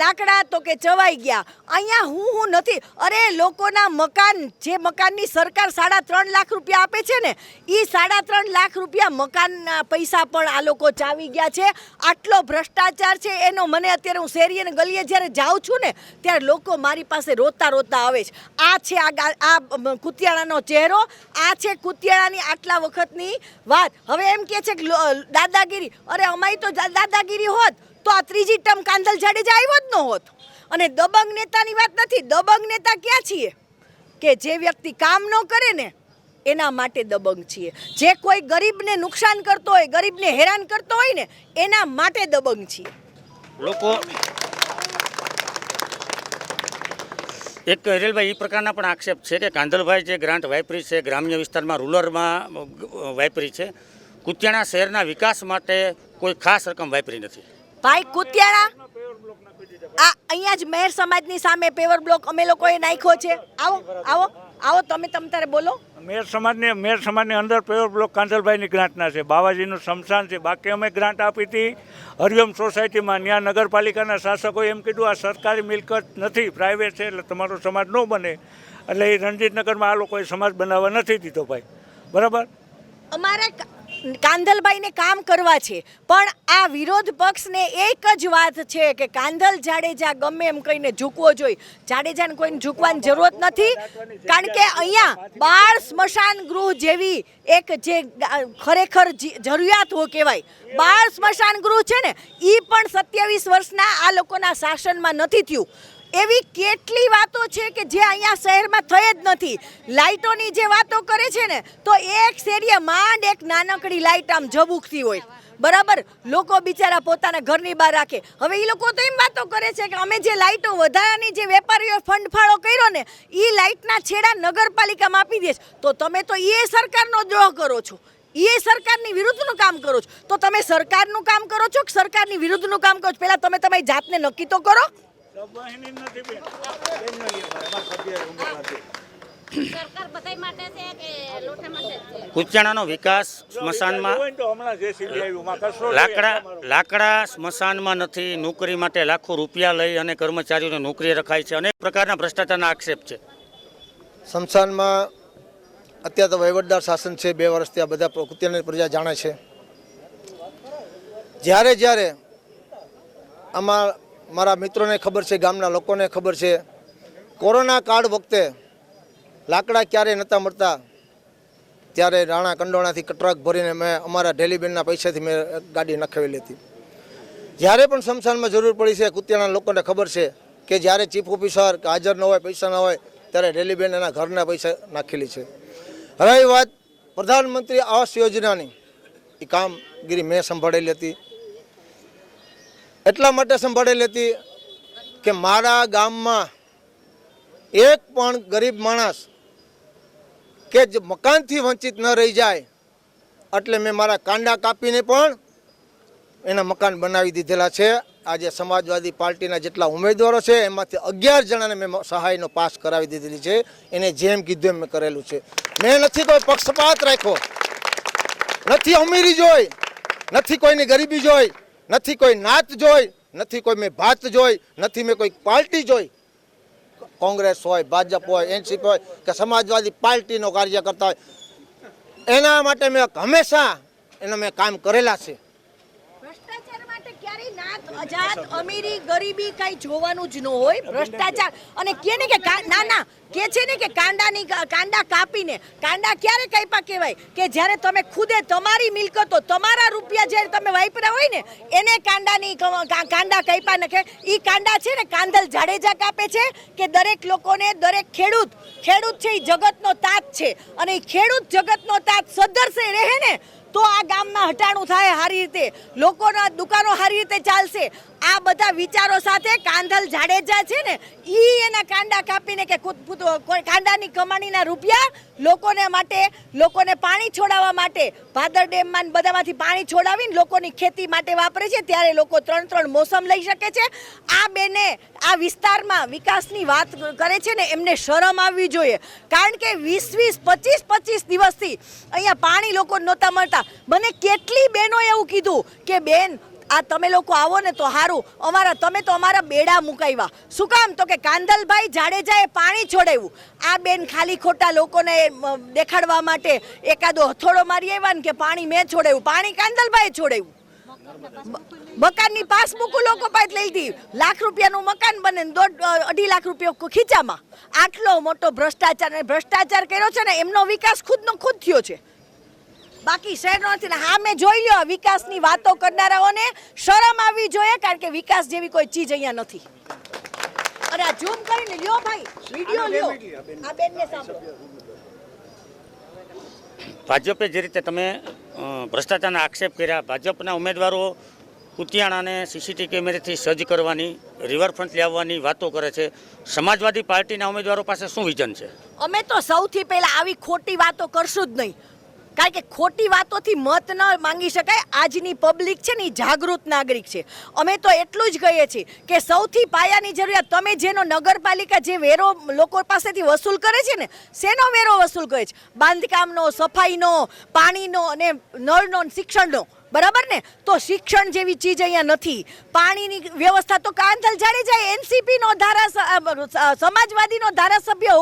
લાકડા તો કે ચવાઈ ગયા. અહીંયા હું નથી. અરે લોકોના મકાન, જે મકાનની સરકાર 3.5 લાખ રૂપિયા આપે છે ને, એ 3.5 લાખ રૂપિયા મકાનના પૈસા પણ આ લોકો ચાવી ગયા છે. આટલો ભ્રષ્ટાચાર છે એનો મને અત્યારે હું શેરી અને ગલીએ જ્યારે જાઉં છું ને ત્યારે લોકો મારી પાસે રોતા આવે છે. આ છે આ કુતિયાણાનો ચહેરો, આ છે કુતિયાણાની આટલા વખતની વાત. હવે એમ કહે છે કે દાદાગીરી. અરે અમારી તો દાદાગીરી હોત તો આ ત્રીજી ટર્મ કાંધલ જાડેજા આવ્યો જ ન હોત. અને દબંગ નેતાની વાત નથી. દબંગ નેતા ક્યાં છીએ? કે જે વ્યક્તિ કામ ન કરે ને એના માટે દબંગ છીએ. જે કોઈ ગરીબને નુકસાન કરતો હોય, ગરીબને હેરાન કરતો હોય ને એના માટે દબંગ છીએ. લોકો એક હિરેલભાઈ એ પ્રકારના પણ આક્ષેપ છે કે કાંધલભાઈ જે ગ્રાન્ટ વાપરી છે ગ્રામ્ય વિસ્તારમાં, રૂરલમાં વાપરી છે, કુતિયાણા શહેરના વિકાસ માટે કોઈ ખાસ રકમ વાપરી નથી. ભાઈ કુતિયાણા આ અહીંયા જ મહેર સમાજની સામે પેવર બ્લોક અમે લોકોએ નાખ્યો છે. આવો તમે તારે બોલો. મેર સમાજની અંદર પેવર બ્લોક કાંધલભાઈની ગ્રાન્ટના છે. બાવાજીનું સ્મશાન છે. બાકી અમે ગ્રાન્ટ આપી હતી હરિઓમ સોસાયટીમાં. ત્યાં નગરપાલિકાના શાસકોએ એમ કીધું આ સરકારી મિલકત નથી, પ્રાઇવેટ છે, એટલે તમારો સમાજ ન બને. એટલે એ રણજીતનગરમાં આ લોકોએ સમાજ બનાવવા નથી દીધો ભાઈ. બરાબર, અમારે કાંધલભાઈને કામ કરવા છે. પણ આ વિરોધ પક્ષને એક જ વાત છે કે કાંધલ જાડેજા ગમે એમ કહીને ઝૂકવો જોઈએ. જાડેજાને કોઈને ઝૂકવાની જરૂરત નથી. કારણ કે અહીંયા બાળ સ્મશાન ગૃહ જેવી એક જે ખરેખર જરૂરિયાત હો કહેવાય, બાળ સ્મશાન ગૃહ છે ને, એ પણ 27 વર્ષના આ લોકોના શાસનમાં નથી થયું. એવી કેટલી વાતો છે કે જે અહીંયા શહેરમાં થઈ જ નથી. લાઇટોની જે વાતો કરે છે ને, તો એક શેરીએ માંડ એક નાનકડી લાઇટ આમ ઝબૂકતી હોય. બરાબર, લોકો બિચારા પોતાના ઘરની બહાર રાખે. હવે એ લોકો તો એમ વાતો કરે છે કે અમે જે લાઇટો વધારાની જે વેપારીઓ ફંડફાળો કર્યો ને એ લાઇટના છેડા નગરપાલિકામાં આપી દે. તો તમે તો એ સરકારનો દ્રોહ કરો છો. એ સરકારની વિરુદ્ધનું કામ કરો છો. તો તમે સરકારનું કામ કરો છો કે સરકારની વિરુદ્ધનું કામ કરો છો? પહેલા તમે તમારી જાતને નક્કી તો કરો. સબવાહિની નથી બેન. બેનની અમારા સભ્ય ઉમેદવાર છે. સરકાર બધાય માટે છે કે લોઠા માટે જ છે? કુતિયાણાનો વિકાસ સ્મશાનમાં હોય ને તો હમણાં JCB આવ્યું, માં કચરો લઈ લાકડા સ્મશાનમાં નથી. નોકરી માટે લાખો રૂપિયા લઈ અને કર્મચારીઓને નોકરી રખાય છે. અનેક પ્રકારના ભ્રષ્ટાચારના આક્ષેપ છે. સ્મશાનમાં અત્યારે તો વહીવટદાર શાસન છે. 2 વર્ષથી આ બધા કુતિયાણાની પ્રજા જાણે છે. જ્યારે જ્યારે આમાં મારા મિત્રોને ખબર છે, ગામના લોકોને ખબર છે, કોરોના કાળ વખતે લાકડા ક્યારેય નહોતા મળતા ત્યારે રાણા કંડોણાથી ટ્રક ભરીને મેં અમારા ઢેલીબેનના પૈસાથી મેં ગાડી નખાવેલી હતી. જ્યારે પણ સ્મશાનમાં જરૂર પડી છે, કુતિયાણા લોકોને ખબર છે કે જ્યારે ચીફ ઓફિસર કે હાજર ન હોય, પૈસા ન હોય, ત્યારે ઢેલીબેન એના ઘરના પૈસા નાખેલી છે. હવે એ વાત પ્રધાનમંત્રી આવાસ યોજનાની એ કામગીરી મેં સંભાળેલી હતી. એટલા માટે સંભાળેલી હતી કે મારા ગામમાં એક પણ ગરીબ માણસ કે જે મકાનથી વંચિત ન રહી જાય એટલે મેં મારા કાંડા કાપીને પણ એના મકાન બનાવી દીધેલા છે. આજે સમાજવાદી પાર્ટીના જેટલા ઉમેદવારો છે એમાંથી 11 જણાને મેં સહાયનો પાસ કરાવી દીધેલી છે. એને જેમ કીધું એમ મેં કરેલું છે. મેં નથી કોઈ પક્ષપાત રાખ્યો, નથી અમીરી જોઈ, નથી કોઈની ગરીબી જોઈ, નથી કોઈ નાત જોઈ, નથી કોઈ મેં ભાત જોઈ, નથી મેં કોઈ પાર્ટી જોઈ. કોંગ્રેસ હોય, ભાજપ હોય, એનસીપી હોય કે સમાજવાદી પાર્ટીનો કાર્ય કરતા હોય, એના માટે મેં હંમેશા એના મેં કામ કરેલા છે. ભ્રષ્ટાચાર માટે ક્યારેય નાત, અજાત, અમીરી, ગરીબી કઈ જોવાનું જ ન હોય. ભ્રષ્ટાચાર અને કે ને કે ના ના કે છે ને કે કાંડા કાપીને, કાંડા ક્યારે કાપ્યા કહેવાય કે જ્યારે તમે ખુદે તમારી મિલકતો, તમારા રૂપિયા જ્યારે તમે વાપર્યા હોય ને એને કાંડા કાપ્યા નખે. એ કાંડા છે ને કાંધલ જાડેજા કાપે છે કે દરેક લોકોને, દરેક ખેડૂત છે એ જગતનો તાત છે. અને એ ખેડૂત જગતનો તાત સદ્ધરસે રહે ને તો આ ગામમાં હટાણું થાય સારી રીતે, લોકોના દુકાનો સારી રીતે ચાલશે. આ બધા વિચારો સાથે કાંધલ જાડેજા છે ને ઈ એના કાંડા કાપીને કે કાંડાની કમાણીના રૂપિયા લોકોને માટે, લોકોને પાણી છોડાવવા માટે, ભાદર ડેમમાં બધામાંથી પાણી છોડાવીને લોકોની ખેતી માટે વાપરે છે. ત્યારે લોકો 3 મોસમ લઈ શકે છે. આ બેને આ વિસ્તારમાં વિકાસની વાત કરે છે ને એમને શરમ આવવી જોઈએ. કારણ કે 20-25 દિવસથી અહીંયા પાણી લોકો નહોતા મળતા. મને કેટલી બહેનોએ એવું કીધું કે બેન આ તમે લોકો આવો ને તો સારું, તમે તો અમારા બેડા મુકાવ્યા. શું કામ? તો કે કાંધલભાઈ જાડેજાએ પાણી છોડાવ્યું. આ બેન ખાલી ખોટા લોકોને દેખાડવા માટે એકાદો હથોડો મારી આવ્યા ને કે પાણી મેં છોડાવ્યું. પાણી કાંધલભાઈએ છોડાવ્યું. મકાનની પાસબુક લોકો પાસે લઈ લીધી. ₹1,00,000 રૂપિયાનું મકાન બને, 2.5 લાખ રૂપિયા ખીચામાં. આટલો મોટો ભ્રષ્ટાચાર કર્યો છે ને એમનો વિકાસ ખુદનો ખુદ થયો છે. બાકી શહેરનો નથી. હા મેં જોઈ લ્યો વિકાસની વાતો કરનારાઓને શરમ આવવી જોઈએ. કારણ કે વિકાસ જેવી કોઈ ચીજ અહીંયા નથી. અને આ ઝૂમ કરીને લ્યો ભાઈ, વિડિયો લ્યો. આ બેનને સાંભળો. ભાજપે જે રીતે તમે ભ્રષ્ટાચારના આક્ષેપ કર્યા, ભાજપના ઉમેદવારો કુતિયાણાને સીસીટીવી કેમેરાથી સજ્જ કરવાની, રિવરફ્રન્ટ લાવવાની વાતો કરે છે. સમાજવાદી પાર્ટીના ઉમેદવારો પાસે શું વિઝન છે? અમે તો સૌથી પહેલા આવી ખોટી વાતો કરશું જ નહીં. કારણ કે ખોટી વાતોથી મત ન માંગી શકાય. આજની પબ્લિક છે ને એ જાગૃત નાગરિક છે. અમે તો એટલું જ કહીએ છીએ કે સૌથી પાયાની જરૂરિયાત, તમે જેનો નગરપાલિકા જે વેરો લોકો પાસેથી વસૂલ કરે છે ને, શેનો વેરો વસૂલ કરે છે? બાંધકામનો, સફાઈનો, પાણીનો અને નળનો, શિક્ષણનો. બરાબર ને? તો શિક્ષણ જેવી ચીજ અહીંયા નથી. પાણીની વ્યવસ્થા તો કાંધલ જાડેજા એનસીપીનો સમાજવાદીનો ધારાસભ્ય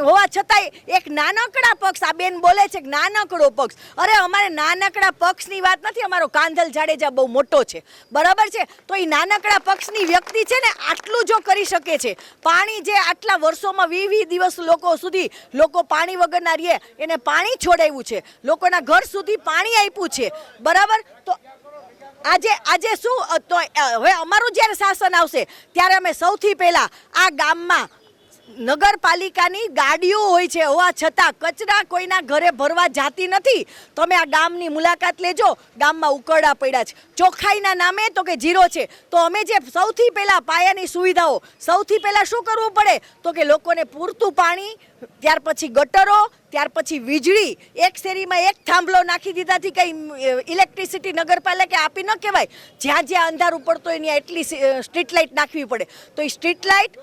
હોવા છતાંય એક નાનકડા પક્ષ, આ બેન બોલે છે કે નાનકડો પક્ષ. અરે અમારે નાનકડા પક્ષની વાત નથી, અમારો કાંધલ જાડેજા બહુ મોટો છે. બરાબર છે? તો એ નાનકડા પક્ષની વ્યક્તિ છે ને આટલું જો કરી શકે છે. પાણી જે આટલા વર્ષોમાં 20 દિવસ સુધી લોકો પાણી વગરના રહે એને પાણી છોડાવ્યું છે, લોકોના ઘર સુધી પાણી આપ્યું છે. બરાબર? તો આજે શું, તો હવે અમારું જ્યારે શાસન આવશે ત્યારે અમે સૌથી પહેલા આ ગામમાં નગરપાલિકાની ગાડીઓ હોય છે, હોવા છતાં કચરા કોઈના ઘરે ભરવા જાતી નથી. તમે આ ગામની મુલાકાત લેજો, ગામમાં ઉકરડા પડ્યા છે. ચોખ્ખાઈના નામે તો કે ઝીરો છે. તો અમે જે સૌથી પહેલાં પાયાની સુવિધાઓ, સૌથી પહેલાં શું કરવું પડે તો કે લોકોને પૂરતું પાણી, ત્યાર પછી ગટરો, ત્યાર પછી વીજળી. એક શેરીમાં એક થાંભલો નાખી દીધાથી કંઈ ઇલેક્ટ્રિસિટી નગરપાલિકા આપી ન કહેવાય. જ્યાં જ્યાં અંધારું પડતો હોય ત્યાં એટલી સ્ટ્રીટ લાઇટ નાખવી પડે. તો એ સ્ટ્રીટ લાઇટ,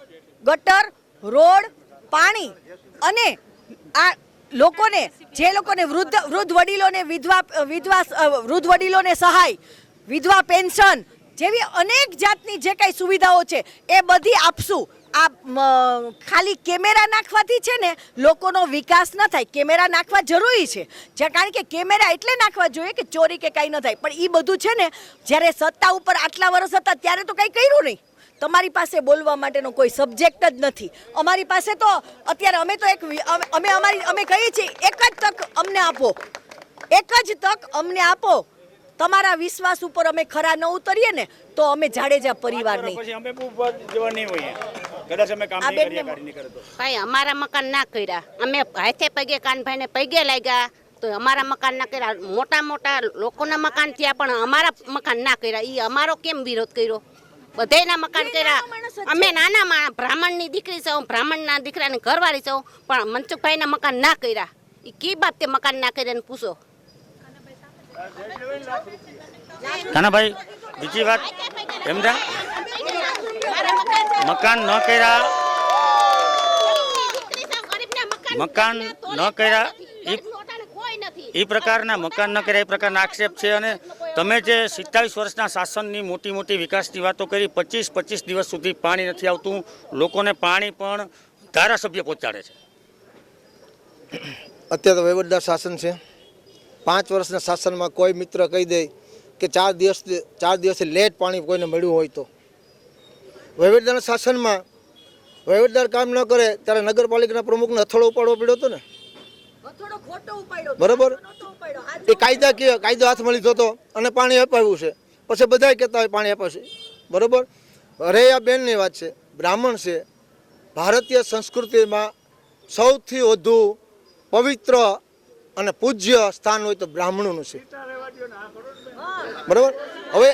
ગટર, રોડ, પાણી અને આ લોકોને, જે લોકોને વૃદ્ધ વડીલોને વૃદ્ધ વડીલોને સહાય, વિધવા પેન્શન જેવી અનેક જાતની જે કાંઈ સુવિધાઓ છે એ બધી આપશું. આ ખાલી કેમેરા નાખવાથી છે ને લોકોનો વિકાસ ન થાય. કેમેરા નાખવા જરૂરી છે, કારણ કે કેમેરા એટલે નાખવા જોઈએ કે ચોરી કે કાંઈ ન થાય. પણ એ બધું છે ને, જ્યારે સત્તા ઉપર આટલા વર્ષ હતા ત્યારે તો કંઈ કર્યું નહીં. તમારી પાસે બોલવા માટેનો કોઈ સબ્જેક્ટ જ નથી. અમારી પાસે તો અત્યારે અમે કહીએ છીએ એક જ તક અમને આપો, એક જ તક અમને આપો. તમારા વિશ્વાસ ઉપર અમે ખરા ન ઉતરીએ ને તો અમે જાડેજા પરિવાર નહીં. પછી અમે બહુ જવા નહીં હોઈએ, કદાચ અમે કામ નહીં કરીએ, કાર્ય નહીં કરે તો. ભાઈ અમારા મકાન ના કર્યા, અમે હાથે પગે કાનભાઈને પગે લાગ્યા તો અમારા મકાન ના કર્યા. મોટા મોટા લોકોના મકાન થયા પણ અમારા મકાન ના કર્યા. એ અમારો કેમ વિરોધ કર્યો? બધાયના મકાન કર્યા. અમે નાના માણસ, બ્રાહ્મણની દીકરી છું, બ્રાહ્મણના દીકરાની ઘરવાળી છું, પણ મનસુખભાઈના મકાન ના કર્યા. એ કી બાબતે મકાન ના કર્યા ને પૂછો. કાનાભાઈ, બીજી વાત સમજા, મકાન ન કર્યા, મકાન ન કર્યા એ પ્રકારના મકાન ન કર્યા એ પ્રકારના આક્ષેપ છે. અને તમે જે 27 વર્ષના શાસનની મોટી મોટી વિકાસની વાતો કરી, 25 દિવસ સુધી પાણી નથી આવતું, લોકોને પાણી પણ ધારાસભ્ય પહોંચાડે છે. અત્યારે તો વહીવટદાર શાસન છે. 5 વર્ષના શાસનમાં કોઈ મિત્ર કહી દે કે 4 દિવસથી લેટ પાણી કોઈને મળ્યું હોય તો. વહીવટદારના શાસનમાં વહીવટદાર કામ ન કરે ત્યારે નગરપાલિકાના પ્રમુખને હથોડો ઉપાડવો પડ્યો હતો ને, બરાબર? એ કાયદો હાથમાં લીધો હતો અને પાણી અપાવ્યું છે. પછી બધા કહેતા હોય પાણી અપાશે, બરાબર? અરે આ બેનની વાત છે, બ્રાહ્મણ છે. ભારતીય સંસ્કૃતિમાં સૌથી વધુ પવિત્ર અને પૂજ્ય સ્થાન હોય તો બ્રાહ્મણોનું છે, બરાબર? હવે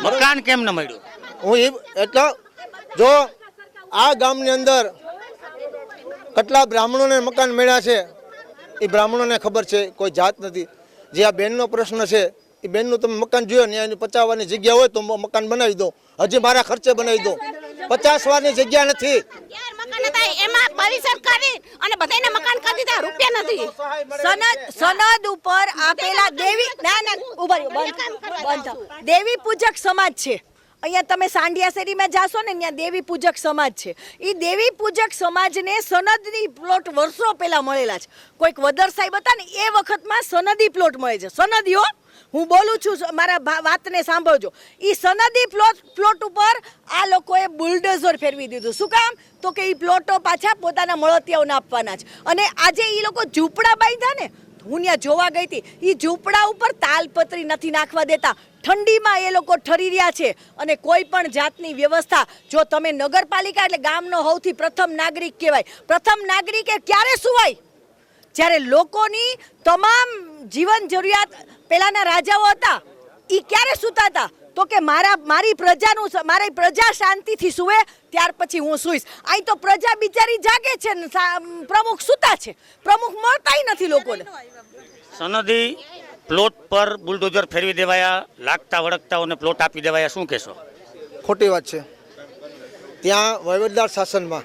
મકાન કેમ ન મળ્યું? એટલે જો આ ગામની અંદર કેટલા બ્રાહ્મણોને મકાન મળ્યા છે એ બ્રાહ્મણોને ખબર છે, કોઈ જાત નથી. જે આ બેનનો પ્રશ્ન છે એ બેનનું તમે મકાન જોયો ને, એની 50 વારની જગ્યા હોય તો મકાન બનાવી દો. હજી મારા ખર્ચે બનાવી દો. 50 વારની જગ્યા નથી. એમાં પરિસર કરી અને બધાને મકાન કરી દીધા, રૂપિયા નથી. સનદ ઉપર આપેલા દેવી દેવી પૂજક સમાજ છે. અહીંયા તમે સાંઢિયા શેરીમાં જાશો ને, ત્યાં દેવી પૂજક સમાજ છે. એ દેવી પૂજક સમાજને સનદની પ્લોટ વર્ષો પહેલા મળેલા છે. કોઈક વદર સાહેબ હતા ને એ વખતમાં સનદી પ્લોટ મળે છે. સનદીઓ હું બોલું છું, મારા વાતને સાંભળજો. એ સનદી પ્લોટ ઉપર આ લોકોએ બુલડોઝર ફેરવી દીધું. શું કામ? તો કે એ પ્લોટો પાછા પોતાના મળતિયાઓને આપવાના છે. અને આજે એ લોકો ઝૂંપડા બાંધ્યા ને, હું ત્યાં જોવા ગઈ હતી, એ ઝૂંપડા ઉપર તાલપત્રી નથી નાખવા દેતા. ઠંડીમાં એ લોકો ઠરી રહ્યા છે. અને કોઈ પણ જાતની વ્યવસ્થા, જો તમે નગરપાલિકા એટલે ગામનો સૌથી પ્રથમ નાગરિક કહેવાય. પ્રથમ નાગરિકે ક્યારે સુવાય? જ્યારે લોકોની તમામ જીવન જરૂરિયાત, પહેલાના રાજાઓ હતા એ ક્યારે સૂતા હતા? તો કે મારી પ્રજા શાંતિથી સુવે ત્યાર પછી હું સૂઈશ. અહીં તો પ્રજા બિચારી જાગે છે ને પ્રમુખ સૂતા છે. પ્રમુખ મળતાય નથી લોકોને. સનદી પ્લોટ પર બુલડોઝર ફેરવી દેવાયા, લાગતા વળગતાઓને પ્લોટ આપી દેવાયા, શું કહેશો? ખોટી વાત છે. ત્યાં વહીવટદાર શાસનમાં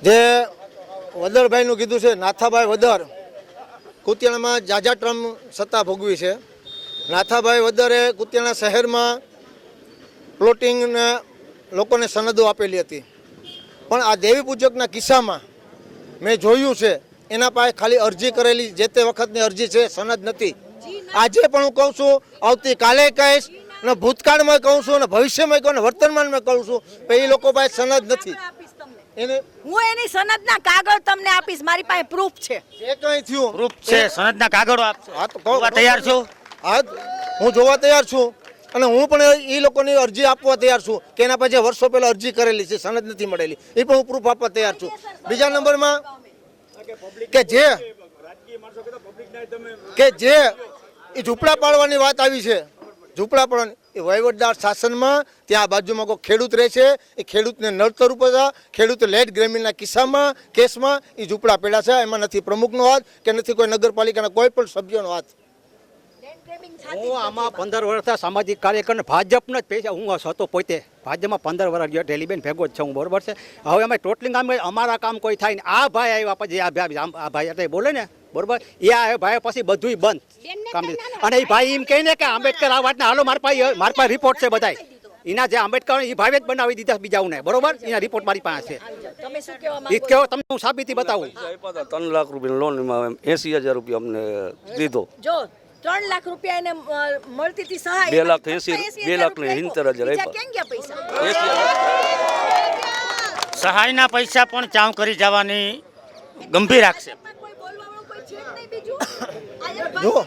જે વદરભાઈનું કીધું છે, નાથાભાઈ વદર, કુતિયાણામાં જાજા ટર્મ સત્તા ભોગવી છે. નાથાભાઈ વદરે કુતિયાણા શહેરમાં પ્લોટિંગને લોકોને સનદો આપેલી હતી. પણ આ દેવી પૂજકના કિસ્સામાં મેં જોયું છે, એના પાસે ખાલી અરજી કરેલી જે તે વખતની અરજી છે, સનદ નથી. આજે પણ હું કહું છું, આવતીકાલે કહીશ, ને ભૂતકાળમાં કહું છું, ને ભવિષ્યમાં કહું, ને વર્તમાનમાં કહું છું, એ લોકો પાસે સનદ નથી. હું એની સનદના કાગળ તમને આપીશ, મારી પાસે પ્રૂફ છે. જે કંઈ થયું પ્રૂફ છે, સનદના કાગળો આપશો? હા તો તૈયાર છો? હા, હું જોવા તૈયાર છું. અને હું પણ એ લોકોની અરજી આપવા તૈયાર છું કે એના પછી વર્ષો પહેલાં અરજી કરેલી છે, સનદ નથી મળેલી, એ પણ હું પ્રૂફ આપવા તૈયાર છું. બીજા નંબરમાં કે જે એ ઝૂંપડા પાડવાની વાત આવી છે, ઝૂંપડા પાડવાની એ વહીવટદાર શાસનમાં ત્યાં બાજુમાં કોઈ ખેડૂત રહે છે, એ ખેડૂતને નડતર ઉપર ખેડૂત લેટ ગ્રેમીના કિસ્સામાં કેસમાં એ ઝૂંપડા પડ્યા છે. એમાં નથી પ્રમુખનો હાથ કે નથી કોઈ નગરપાલિકાના કોઈ પણ સભ્યનો હાથ. હું આમાં 15 વર્ષથી સામાજિક કાર્યકર ભાજપનો જ પૈસા હું હતો પોતે ભાજપમાં 15 વર્ષ ગયો ઢેલીબેન ભેગો જ છે હું, બરોબર છે. હવે અમે ટોટલિંગ કામ અમારા કામ કોઈ થાય ને આ ભાઈ આવ્યા પછી આ ભાઈ એટલે બોલે ને બરોબર, એ આ ભાઈ પછી બધું બંધ કામ. અને એ ભાઈ એમ કહે ને કે આંબેડકર આ વાતને હાલો મારી પાસે રિપોર્ટ છે બધા એના જે આંબેડકર એ ભાઈ જ બનાવી દીધા બીજાઓને, બરોબર, એના રિપોર્ટ મારી પાસે છે. તમે શું કહેવા એ કહો તમને હું સાબિતી બતાવું. 3 લાખ રૂપિયાની લોન એમાં 80,000 રૂપિયા અમને દીધો. જો 3 લાખ રૂપિયા એને મળતી હતી સહાય, 2,80,000 ક્યાં ગયા પૈસા? સહાયના પૈસા પણ ચાઉ કરી જવાની ગંભીર આક્ષેપ. કોઈ બોલવાનું કોઈ છે જ નહીં બીજું. જુઓ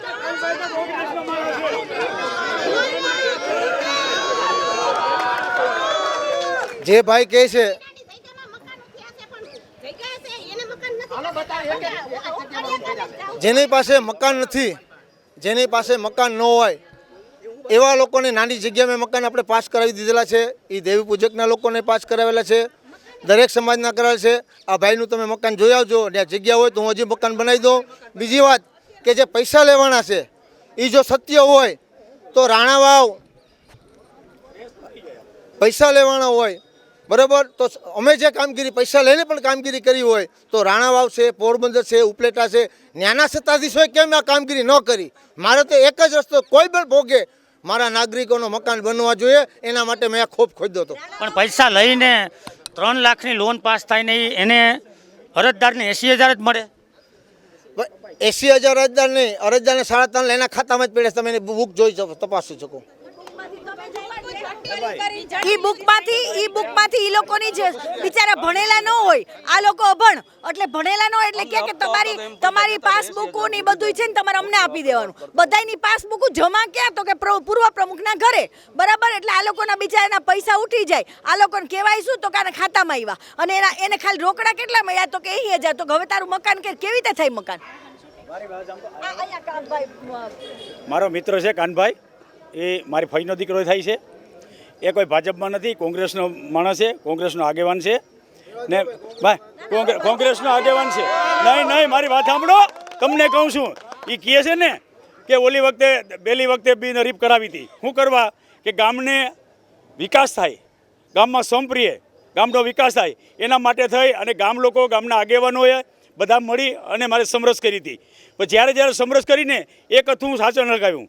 જે ભાઈ કહે છે જેની પાસે મકાન નથી, જેની પાસે મકાન ન હોય એવા લોકોને નાની જગ્યામાં મકાન આપણે પાસ કરાવી દીધેલા છે. એ દેવી પૂજકના લોકોને પાસ કરાવેલા છે, દરેક સમાજના કરાવેલ છે. આ ભાઈનું તમે મકાન જોઈ આવજો, ત્યાં જગ્યા હોય તો હું હજી મકાન બનાવી દઉં. બીજી વાત કે જે પૈસા લેવાના છે એ જો સત્ય હોય તો રાણાવાવ પૈસા લેવાના હોય, બરાબર, તો અમે જે કામગીરી પૈસા લઈને પણ કામગીરી કરી હોય તો રાણાવાવ છે, પોરબંદર છે, ઉપલેટા છે, ન્યાના સત્તાધીશોએ કેમ આ કામગીરી ન કરી? મારે તો એક જ રસ્તો, કોઈ પણ ભોગે મારા નાગરિકોનો મકાન બનવા જોઈએ, એના માટે મેં આ ખોપ ખોદ્યો હતો. પણ પૈસા લઈને 3 લાખની લોન પાસ થાય નહીં એને અરજદારને 80,000 જ મળે. 80,000 અરજદાર નહીં, અરજદારને 3.5 એના ખાતામાં જ પડે. તમે એની બુક જોઈ તપાસી શકો. ઈ બુકમાંથી ઈ લોકોની જે બિચારા ભણેલા ન હોય, આ લોકો અભણ એટલે ભણેલા ન હોય એટલે કે તમારી પાસબુકો ને બધું છે ને તમારે અમને આપી દેવાનું. બધાયની પાસબુકો જમા ક્યાં? તો કે પૂર્વ પ્રમુખના ઘરે, બરાબર. એટલે આ લોકોના બિચારાના પૈસા ઉઠી જાય. આ લોકોને કહેવાય શું? તો કે આના ખાતામાં આવ્યા અને એને ખાલી રોકડા કેટલા મળ્યા? તો કે 80,000. તો હવે તારું મકાન કેવી રીતે થાય મકાન? મારો મિત્ર છે કાનભાઈ, એ મારી ફઈનો દીકરો થાય છે. એ કોઈ ભાજપમાં નથી, કોંગ્રેસનો માણસ છે, કોંગ્રેસનો આગેવાન છે ને ભાઈ કોંગ્રેસનો આગેવાન છે. નહીં મારી વાત સાંભળો, તમને કહું છું. એ કહે છે ને કે ઓલી વખતે પહેલી વખતે બિનહરીફ કરાવી હતી. શું કરવા? કે ગામને વિકાસ થાય, ગામમાં સંપ્રિય ગામનો વિકાસ થાય એના માટે થઈ અને ગામ લોકો ગામના આગેવાનોએ બધા મળી અને મારે સમરસ કરી હતી. પણ જ્યારે સમરસ કરીને એક હતું સાચો લગાવ્યું,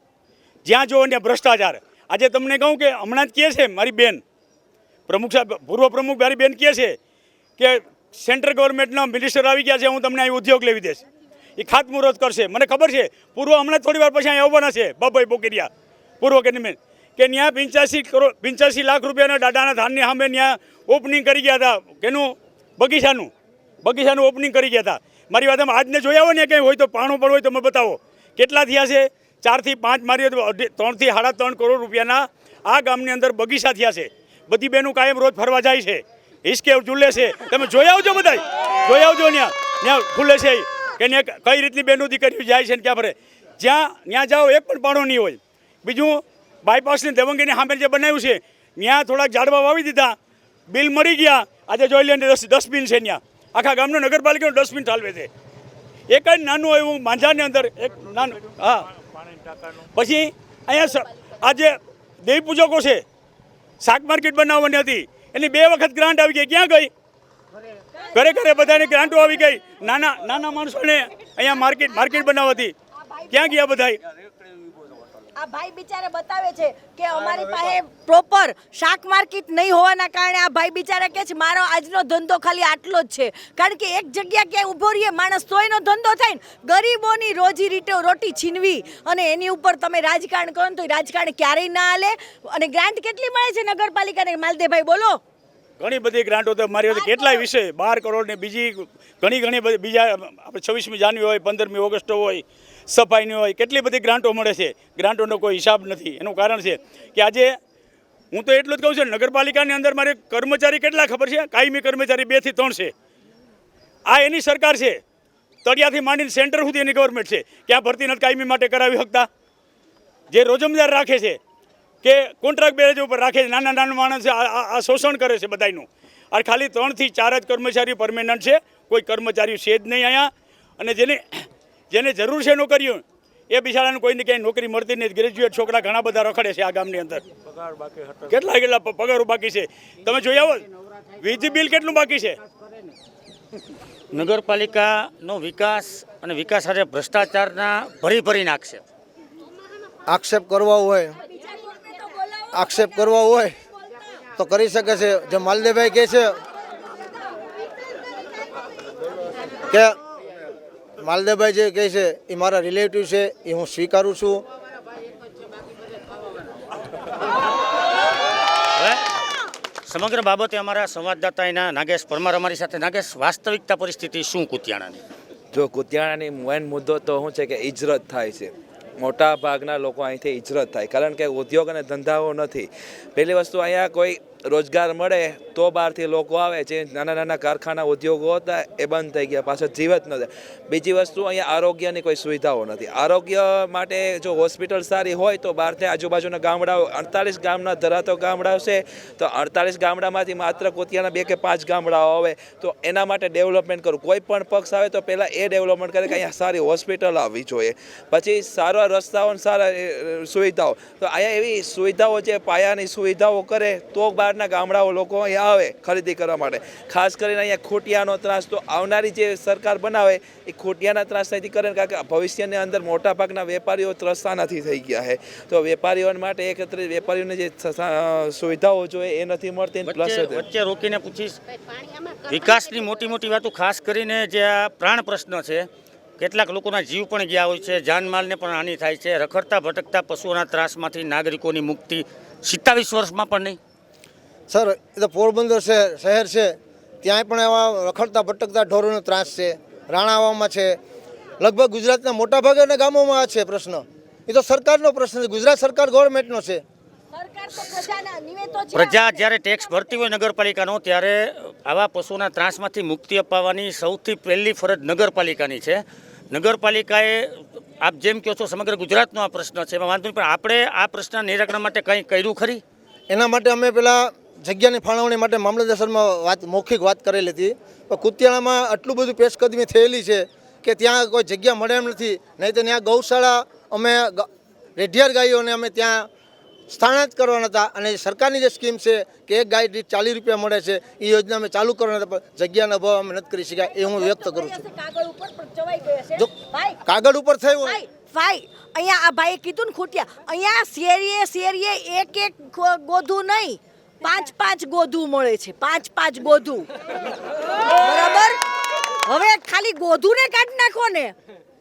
જ્યાં જોવો ત્યાં ભ્રષ્ટાચાર. આજે તમને કહું કે હમણાં જ કહે છે મારી બેન પ્રમુખ સાહેબ, પૂર્વ પ્રમુખ મારી બેન કહે છે કે સેન્ટ્રલ ગવર્મેન્ટના મિનિસ્ટર આવી ગયા છે, હું તમને અહીં ઉદ્યોગ લેવી દઈશ. એ ખાતમુહૂર્ત કરશે, મને ખબર છે. પૂર્વ હમણાં થોડી વાર પછી અહીં આવવાના છે બાબાઈ બોકેરિયા પૂર્વ કેબિનેટ, કે ત્યાં 85 લાખ રૂપિયાના દાદાના ધાનની સામે ત્યાં ઓપનિંગ કરી ગયા હતા. કેનું? બગીચાનું ઓપનિંગ કરી ગયા હતા. મારી વાત આજને જોયા હોય ને કંઈ હોય તો પાણું પણ હોય તો મને બતાવો કેટલા થયા છે. 4 થી 5 મારી 3 થી 3.5 કરોડ રૂપિયાના આ ગામની અંદર બગીચા થયા છે. બધી બહેનો કાયમ રોજ ફરવા જાય છે, હિસકે ઝૂલે છે. તમે જોઈ આવજો, બધા જોઈ આવજો. ત્યાં ખુલે છે કે ત્યાં કઈ રીતની બહેનો દીકરીઓ જાય છે ને ક્યાં ફરે. ત્યાં જાઓ એક પણ પાણો નહીં હોય. બીજું બાયપાસની દેવંગીની સામે જે બનાવ્યું છે ત્યાં થોડાક ઝાડવા વાવી દીધા, બિલ મરી ગયા. આજે જોઈ લે ડસ્ટબિન છે ત્યાં, આખા ગામનો નગરપાલિકાનું ડસ્ટબિન ચાલવે છે. એક જ નાનું એવું માંઝાની અંદર એક નાનું. હા, પછી અહીંયા આજે દેવી પૂજકો છે, શાક માર્કેટ બનાવવાની હતી, એની 2 વખત ગ્રાન્ટ આવી ગઈ. ક્યાં ગઈ? ઘરે બધાને ગ્રાન્ટો આવી ગઈ. નાના માણસોને અહીંયા માર્કેટ બનાવતી, ક્યાં ગયા બધા? આ ભાઈ બિચારા બતાવે છે કે અમારી પાસે પ્રોપર શાક માર્કેટ નહીં હોવાના કારણે આ ભાઈ બિચારા કહે છે મારો આજનો ધંધો ખાલી આટલો જ છે. કારણ કે એક જગ્યા ક્યાંય ઊભો રહીએ માણસ તો એનો ધંધો થાય ને. ગરીબોની રોટી છીનવી અને એની ઉપર તમે રાજકારણ કરો ને તો રાજકારણ ક્યારેય ના હાલે. અને ગ્રાન્ટ કેટલી મળે છે નગરપાલિકાને? માલદેભાઈ બોલો. ઘણી બધી ગ્રાન્ટો તો મારી હતી, કેટલાય વિષય 12 કરોડ ને બીજી ઘણી બીજા આપણે 26મી જાન્યુઆરી હોય, 15મી ઓગસ્ટ હોય, સફાઈની હોય, કેટલી બધી ગ્રાન્ટો મળે છે, ગ્રાન્ટોનો કોઈ હિસાબ નથી. એનું કારણ છે કે આજે હું તો એટલું જ કહું છું, નગરપાલિકાની અંદર મારે કર્મચારી કેટલા ખબર છે? કાયમી કર્મચારી 2 થી 3 છે. આ એની સરકાર છે, તળિયાથી માંડીને સેન્ટર સુધી એની ગવર્મેન્ટ છે. ક્યાં ભરતી નથી કાયમી માટે કરાવી શકતા? જે રોજમદાર રાખે છે કે કોન્ટ્રાક્ટ બેઝ ઉપર રાખે છે, નાના નાના માણસ આ શોષણ કરે છે બધાનું. આ ખાલી 3 થી 4 જ કર્મચારી પરમેનન્ટ છે, કોઈ કર્મચારીઓ છે જ નહીં અહીંયા. અને જેને જરૂર છે નોકરીઓ, એ બિચારાને કોઈને ક્યાંય નોકરી મળતી નથી. ગ્રેજ્યુએટ છોકરા ઘણા બધા રખડે છે આ ગામની અંદર. કેટલા પગારો બાકી છે તમે જોઈ આવો. વીજ બિલ કેટલું બાકી છે? નગરપાલિકાનો વિકાસ અને વિકાસ સાથે ભ્રષ્ટાચારના ભરી નાખશે. આક્ષેપ કરવા હોય તો કરી શકે છે. જે માલદેવભાઈ કહે છે કે માલદેવભાઈ જે કહે છે એ મારા રિલેટિવ છે, એ હું સ્વીકારું છું. સમગ્ર બાબતે અમારા સંવાદદાતા એના નાગેશ પરમાર અમારી સાથે. નાગેશ, વાસ્તવિકતા પરિસ્થિતિ શું કુતિયાણાની? જો કુતિયાણાની મેન મુદ્દો તો શું છે કે હિજરત થાય છે. મોટા ભાગના લોકો અહીંથી હિજરત થાય, કારણ કે ઉદ્યોગ અને ધંધાઓ નથી. પહેલી વસ્તુ, અહીંયા કોઈ રોજગાર મળે તો બહારથી લોકો આવે છે. નાના નાના કારખાના ઉદ્યોગો હતા એ બંધ થઈ ગયા, પાછળ જીવત નથી. બીજી વસ્તુ, અહીંયા આરોગ્યની કોઈ સુવિધાઓ નથી. આરોગ્ય માટે જો હોસ્પિટલ સારી હોય તો બહારથી આજુબાજુના ગામડાઓ 48 ગામના ધરાતો ગામડાઓ છે, તો 48 ગામડામાંથી માત્ર કુતિયાના 2 કે 5 ગામડાઓ આવે. તો એના માટે ડેવલપમેન્ટ કરવું. કોઈ પણ પક્ષ આવે તો પહેલાં એ ડેવલપમેન્ટ કરે કે અહીંયા સારી હોસ્પિટલ આવવી જોઈએ, પછી સારા રસ્તાઓ અને સારા સુવિધાઓ. તો અહીંયા એવી સુવિધાઓ, જે પાયાની સુવિધાઓ કરે તો બહારના ગામડાઓ લોકો અહીંયા આવે ખરીદી કરવા માટે. ખાસ કરીને અહીંયા ખોટિયાનો ત્રાસ તો આવનારી જે સરકાર બનાવે એ ખોટિયાના ત્રાસ નથી કરે, કારણ કે ભવિષ્યની અંદર મોટાભાગના વેપારીઓ ત્રસ્તાનાથી થઈ ગયા છે. તો વેપારીઓ માટે એકત્રિત વેપારીઓને જે સુવિધાઓ જોઈએ એ નથી મળતી. પ્લસ વચ્ચે રોકીને પૂછીશ, વિકાસની મોટી વાતો, ખાસ કરીને જે આ પ્રાણ પ્રશ્ન છે, કેટલાક લોકોના જીવ પણ ગયા હોય છે, જાનમાલને પણ હાનિ થાય છે. રખડતા ભટકતા પશુઓના ત્રાસમાંથી નાગરિકોની મુક્તિ 27 વર્ષમાં પણ નહીં. સર, એ તો પોરબંદર શહેર છે, ત્યાં પણ એવા રખડતા ભટકતા ઢોરોનો ત્રાસ છે. રાણાવામાં છે, લગભગ ગુજરાતના મોટાભાગના ગામોમાં આ છે પ્રશ્ન. એ તો સરકારનો પ્રશ્ન છે, ગુજરાત સરકાર ગવર્મેન્ટનો છે. પ્રજા જ્યારે ટેક્સ ભરતી હોય નગરપાલિકાનો, ત્યારે આવા પશુઓના ત્રાસમાંથી મુક્તિ અપાવવાની સૌથી પહેલી ફરજ નગરપાલિકાની છે. નગરપાલિકાએ, આપ જેમ કહો છો, સમગ્ર ગુજરાતનો આ પ્રશ્ન છે, એમાં વાંધો નહીં, પણ આપણે આ પ્રશ્નના નિરાકરણ માટે કંઈ કર્યું ખરી? એના માટે અમે પહેલાં જગ્યાની ફાળવણી માટે મામલતદારમાં મૌખિક વાત કરેલી હતી. પણ કુતિયાણામાં આટલું બધું પેશકદમી થયેલી છે કે ત્યાં કોઈ જગ્યા મળે એમ નથી. નહીં તો ત્યાં ગૌશાળા, અમે રેઢિયાર ગાયોને અમે ત્યાં સ્થાનાંતરિત કરવાના હતા. અને સરકારની જે સ્કીમ છે કે એક ગાય દીઠ 40 રૂપિયા મળે છે, એ યોજના અમે ચાલુ કરવાના હતા, પણ જગ્યાનો અભાવ અમે નથી કરી શક્યા. એ હું વ્યક્ત કરું છું. જો કાગળ ઉપર થયું હોય. ભાઈ, અહીંયા આ ભાઈએ કીધું ને ખોટિયા, અહીંયા શેરીએ એક ગોધું નહીં, 5 ગોધું મળે છે. 5 ગોધું, બરાબર? હવે ખાલી ગોધુને કાઢી નાખો ને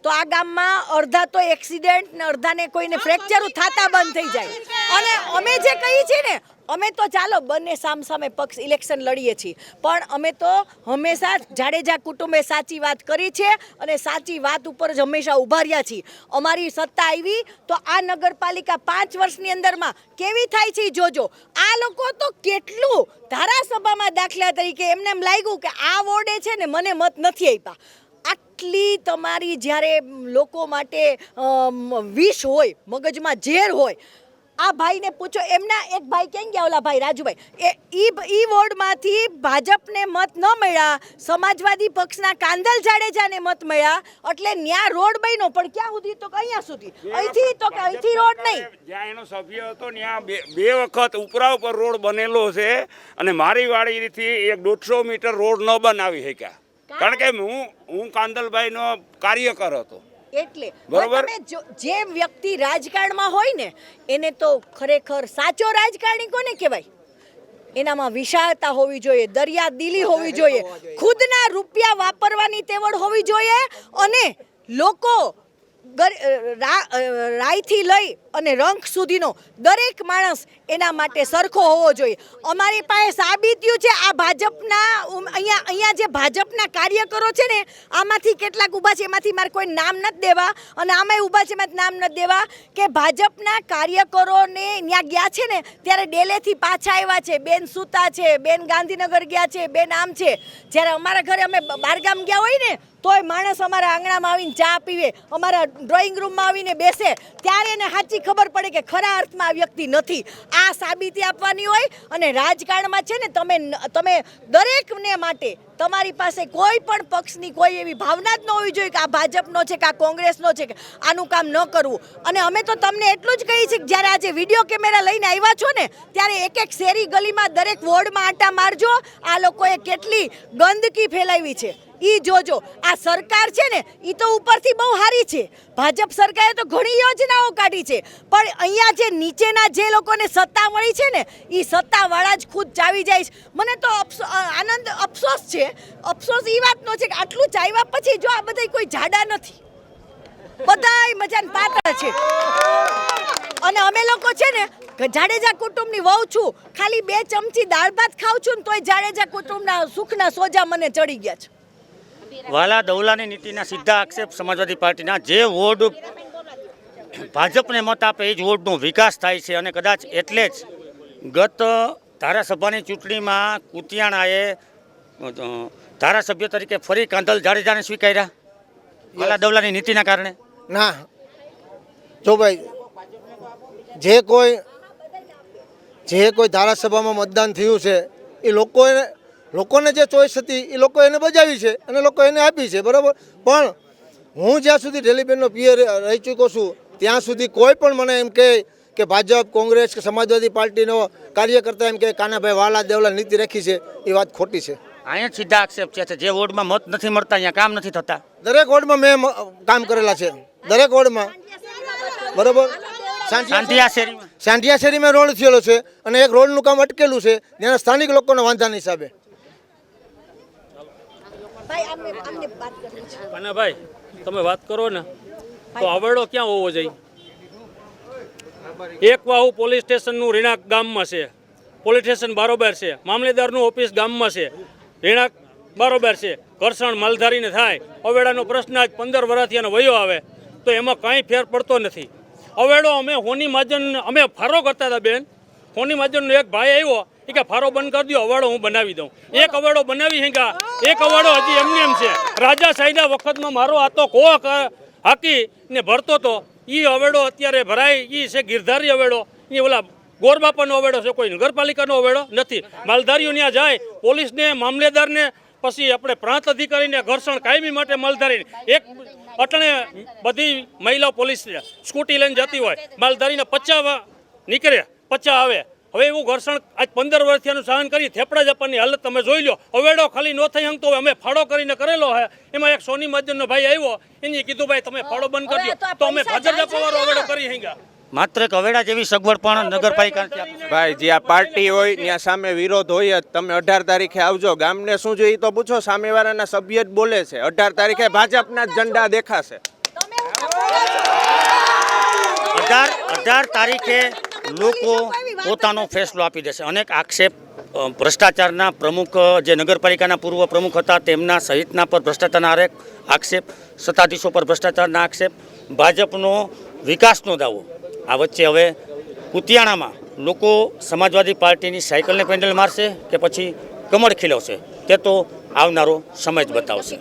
તો આ ગામમાં અડધા તો એક્સિડન્ટ ને અડધાને કોઈને ફ્રેક્ચર થતા બંધ થઈ જાય. અને અમે જે કહીએ છીએ ને, અમે તો ચાલો બંને સામસામે પક્ષ ઇલેક્શન લડીએ છીએ, પણ અમે તો હંમેશા જાડેજા કુટુંબે સાચી વાત કરી છે અને સાચી વાત ઉપર જ હંમેશા ઊભા રહ્યા છીએ. અમારી સત્તા આવી તો આ નગરપાલિકા 5 વર્ષની અંદરમાં કેવી થાય છે જોજો. આ લોકો તો કેટલું ધારાસભામાં દાખલા તરીકે એમને એમ લાગ્યું કે આ વોર્ડે છે ને મને મત નથી આપ્યા. આટલી તમારી જ્યારે લોકો માટે વિષ હોય, મગજમાં ઝેર હોય, આ ભાઈને પૂછો. એમના એક ભાઈ ક્યાં ગયા, ઓલા ભાઈ રાજુભાઈ, ઈ વોર્ડમાંથી ભાજપને મત ન મળ્યા, સમાજવાદી પક્ષના કાંદલ જાડેજાને મત મળ્યા, એટલે ન્યા રોડ બન્યો. પણ ક્યાં સુધી? તો અહીંયા સુધી. અહીંથી રોડ નહીં. જ્યાં એનો સભ્ય હતો ત્યાં બે વખત ઉપરા ઉપર રોડ બનેલો છે, અને મારી વાડીથી 150 મીટર રોડ ન બનાવી શક્યા, કારણ કે હું કાંદલભાઈનો કાર્યકર હતો. એટલે તમે જે વ્યક્તિ રાજકારણમાં હોય ને, એને તો ખરેખર સાચો રાજકારણી કોને કહેવાય? એનામાં વિશાળતા હોવી જોઈએ, દરિયાદિલી હોવી જોઈએ, ખુદના રૂપિયા વાપરવાની તેવડ હોવી જોઈએ, અને લોકો રાયથી લઈ અને રંખ સુધીનો દરેક માણસ એના માટે સરખો હોવો જોઈએ. અમારી પાસે સાબિત્યું છે. આ ભાજપના અહીંયા જે ભાજપના કાર્યકરો છે ને, આમાંથી કેટલાક ઊભા છે, એમાંથી મારે કોઈ નામ નથી દેવા, અને આમાંય ઊભા છે એમાંથી નામ નથી દેવા, કે ભાજપના કાર્યકરોને ત્યાં ગયા છે ને ત્યારે ડેલેથી પાછા આવ્યા છે. બેન સુતા છે, બેન ગાંધીનગર ગયા છે, બેન આમ છે. જ્યારે અમારા ઘરે અમે બહારગામ ગયા હોય ને તોય માણસ અમારા આંગણામાં આવીને ચા પીવે, અમારા ડ્રોઈંગ રૂમમાં આવીને બેસે, ત્યારે એને સાચી ખબર પડે કે ખરા અર્થમાં આ વ્યક્તિ નથી. આ સાબિતી આપવાની હોય. અને રાજકારણમાં છે ને તમે દરેકને માટે તમારી પાસે કોઈ પણ પક્ષની કોઈ એવી ભાવના જ ન હોવી જોઈએ કે આ ભાજપનો છે કે આ કોંગ્રેસનો છે કે આનું કામ ન કરવું. અને અમે તો તમને એટલું જ કહીએ છીએ કે જ્યારે આજે વિડીયો કેમેરા લઈને આવ્યા છો ને ત્યારે એક એક શેરી ગલીમાં દરેક વોર્ડમાં આંટા મારજો. આ લોકોએ કેટલી ગંદકી ફેલાવી છે ઈ જોજો. આ સરકાર છે ને ઈ તો ઉપરથી બહુ સારી છે. ભાજપ સરકારે તો ઘણી યોજનાઓ કાઢી છે, પણ અહીંયા જે નીચેના જે લોકોને સત્તા મળી છે ને ઈ સત્તાવાળા જ ખુદ ચાવી જાય છે. મને તો અફસોસ છે. અફસોસ ઈ વાતનો છે કે આટલું ચાવ્યા પછી જો આ બધા કોઈ જાડા નથી, બધાય મજાને પાતળા છે. અને અમે લોકો છે ને જાડેજા કુટુંબની વહુ છું, ખાલી 2 ચમચી દાળ ભાત ખાઉં છું ને તોય જાડેજા કુટુંબના સુખના સોજા મને ચડી ગયા છે. વાલા દવલાની નીતિના સીધા આક્ષેપ સમાજવાદી પાર્ટીના. જે વોર્ડ ભાજપને મત આપે એ જ વોર્ડનો વિકાસ થાય છે. અને કદાચ એટલે જ ગત ધારાસભાની ચૂંટણીમાં કુતિયાણાએ ધારાસભ્ય તરીકે ફરી કાંધલ જાડેજાને સ્વીકાર્યા વાલા દવલાની નીતિના કારણે. ના જો ભાઈ, જે કોઈ ધારાસભામાં મતદાન થયું છે એ લોકોને જે ચોઈસ હતી એ લોકો એને બજાવી છે અને લોકો એને આપી છે, બરાબર. પણ હું જ્યાં સુધી ઢેલીબેનનો પિયર રહી ચૂક્યો છું ત્યાં સુધી કોઈ પણ મને એમ કે ભાજપ, કોંગ્રેસ કે સમાજવાદી પાર્ટીનો કાર્યકર્તા એમ કે કાનાભાઈ વાલા દેવલા નીતિ રાખી છે, એ વાત ખોટી છે. અહીંયા સીધા આક્ષેપ છે જે વોર્ડમાં મત નથી મળતા અહીંયા કામ નથી થતા. દરેક વોર્ડમાં મેં કામ કરેલા છે, દરેક વોર્ડમાં, બરાબર. સાંઢિયા શેરીમાં રોડ થયેલો છે અને એક રોડનું કામ અટકેલું છે ત્યાંના સ્થાનિક લોકોના વાંધાના હિસાબે. ભાઈ તમે વાત કરો ને તો અવેડો ક્યાં હોવો જોઈએ? એક વાહુ પોલીસ સ્ટેશનનું રીણાક ગામમાં છે, પોલીસ સ્ટેશન બરોબર છે, મામલેદારનું ઓફિસ ગામમાં છે, રીણાક બરોબર છે. ઘર્ષણ માલધારીને થાય, અવેડાનો પ્રશ્ન આજ 15 વર્ષથી એનો વયો આવે તો એમાં કાંઈ ફેર પડતો નથી. અવેડો અમે હોની મહાજન અમે ફારો કરતા હતા બેન. હોની મહાજનનો એક ભાઈ આવ્યો એ કે ફારો બંધ કરી દો, અવાડો હું બનાવી દઉં. એક અવાડો બનાવી હેંગા, એક અવાડો હજી એમને એમ છે. રાજા સાહેબના વખતમાં મારો હાથો કોહ હાકી ને ભરતો હતો એ અવેડો અત્યારે ભરાય એ છે ગિરધારી અવેડો. એ ઓલા ગોરબાપાનો અવેડો છે, કોઈ નગરપાલિકાનો અવેડો નથી. માલધારીઓ ત્યાં જાય, પોલીસને, મામલેદારને, પછી આપણે પ્રાંત અધિકારીને ઘર્ષણ કાયમી માટે માલધારીને એક અટણે બધી મહિલા પોલીસ સ્કૂટી લઈને જતી હોય, માલધારીને 50 નીકળે 50 આવે. હવે એવું ઘર્ષણ આજ 15 વર્ષથી એનું સહન કરી થેપડા જપાનની હાલત તમે જોઈ લો. અવેડો ખાલી ન થઈ હંગતો અમે ફાળો કરીને કરેલો છે. એમાં એક સોની મહાજનનો ભાઈ આવ્યો, એને કીધું ભાઈ તમે ફાળો બંધ કરી દો તો અમે ભાજપ જપાવાળો અવેડો કરી હંગા. માત્ર એક અવેડા જેવી સગવડ પણ નગરપાલિકા ભાઈ જ્યાં પાર્ટી હોય ત્યાં સામે વિરોધ હોય જ. તમે 18 તારીખે આવજો, ગામને શું જોઈએ તો પૂછો, સામેવાળાના સભ્ય જ બોલે છે. 18 તારીખે ભાજપના જ ઝંડા દેખાશે. 18 તારીખે લોકો પોતાનો ફેસલો આપી દેશે. અનેક આક્ષેપ ભ્રષ્ટાચારના પ્રમુખ જે નગરપાલિકાના પૂર્વ પ્રમુખ હતા તેમના સહિતના પર ભ્રષ્ટાચારના આક્ષેપ, સત્તાધીશો પર ભ્રષ્ટાચારના આક્ષેપ, ભાજપનો વિકાસનો દાવો. આ વચ્ચે હવે કુતિયાણામાં લોકો સમાજવાદી પાર્ટીની સાયકલને પેન્ડલ મારશે કે પછી કમળ ખીલવશે તે તો આવનારો સમય જ બતાવશે.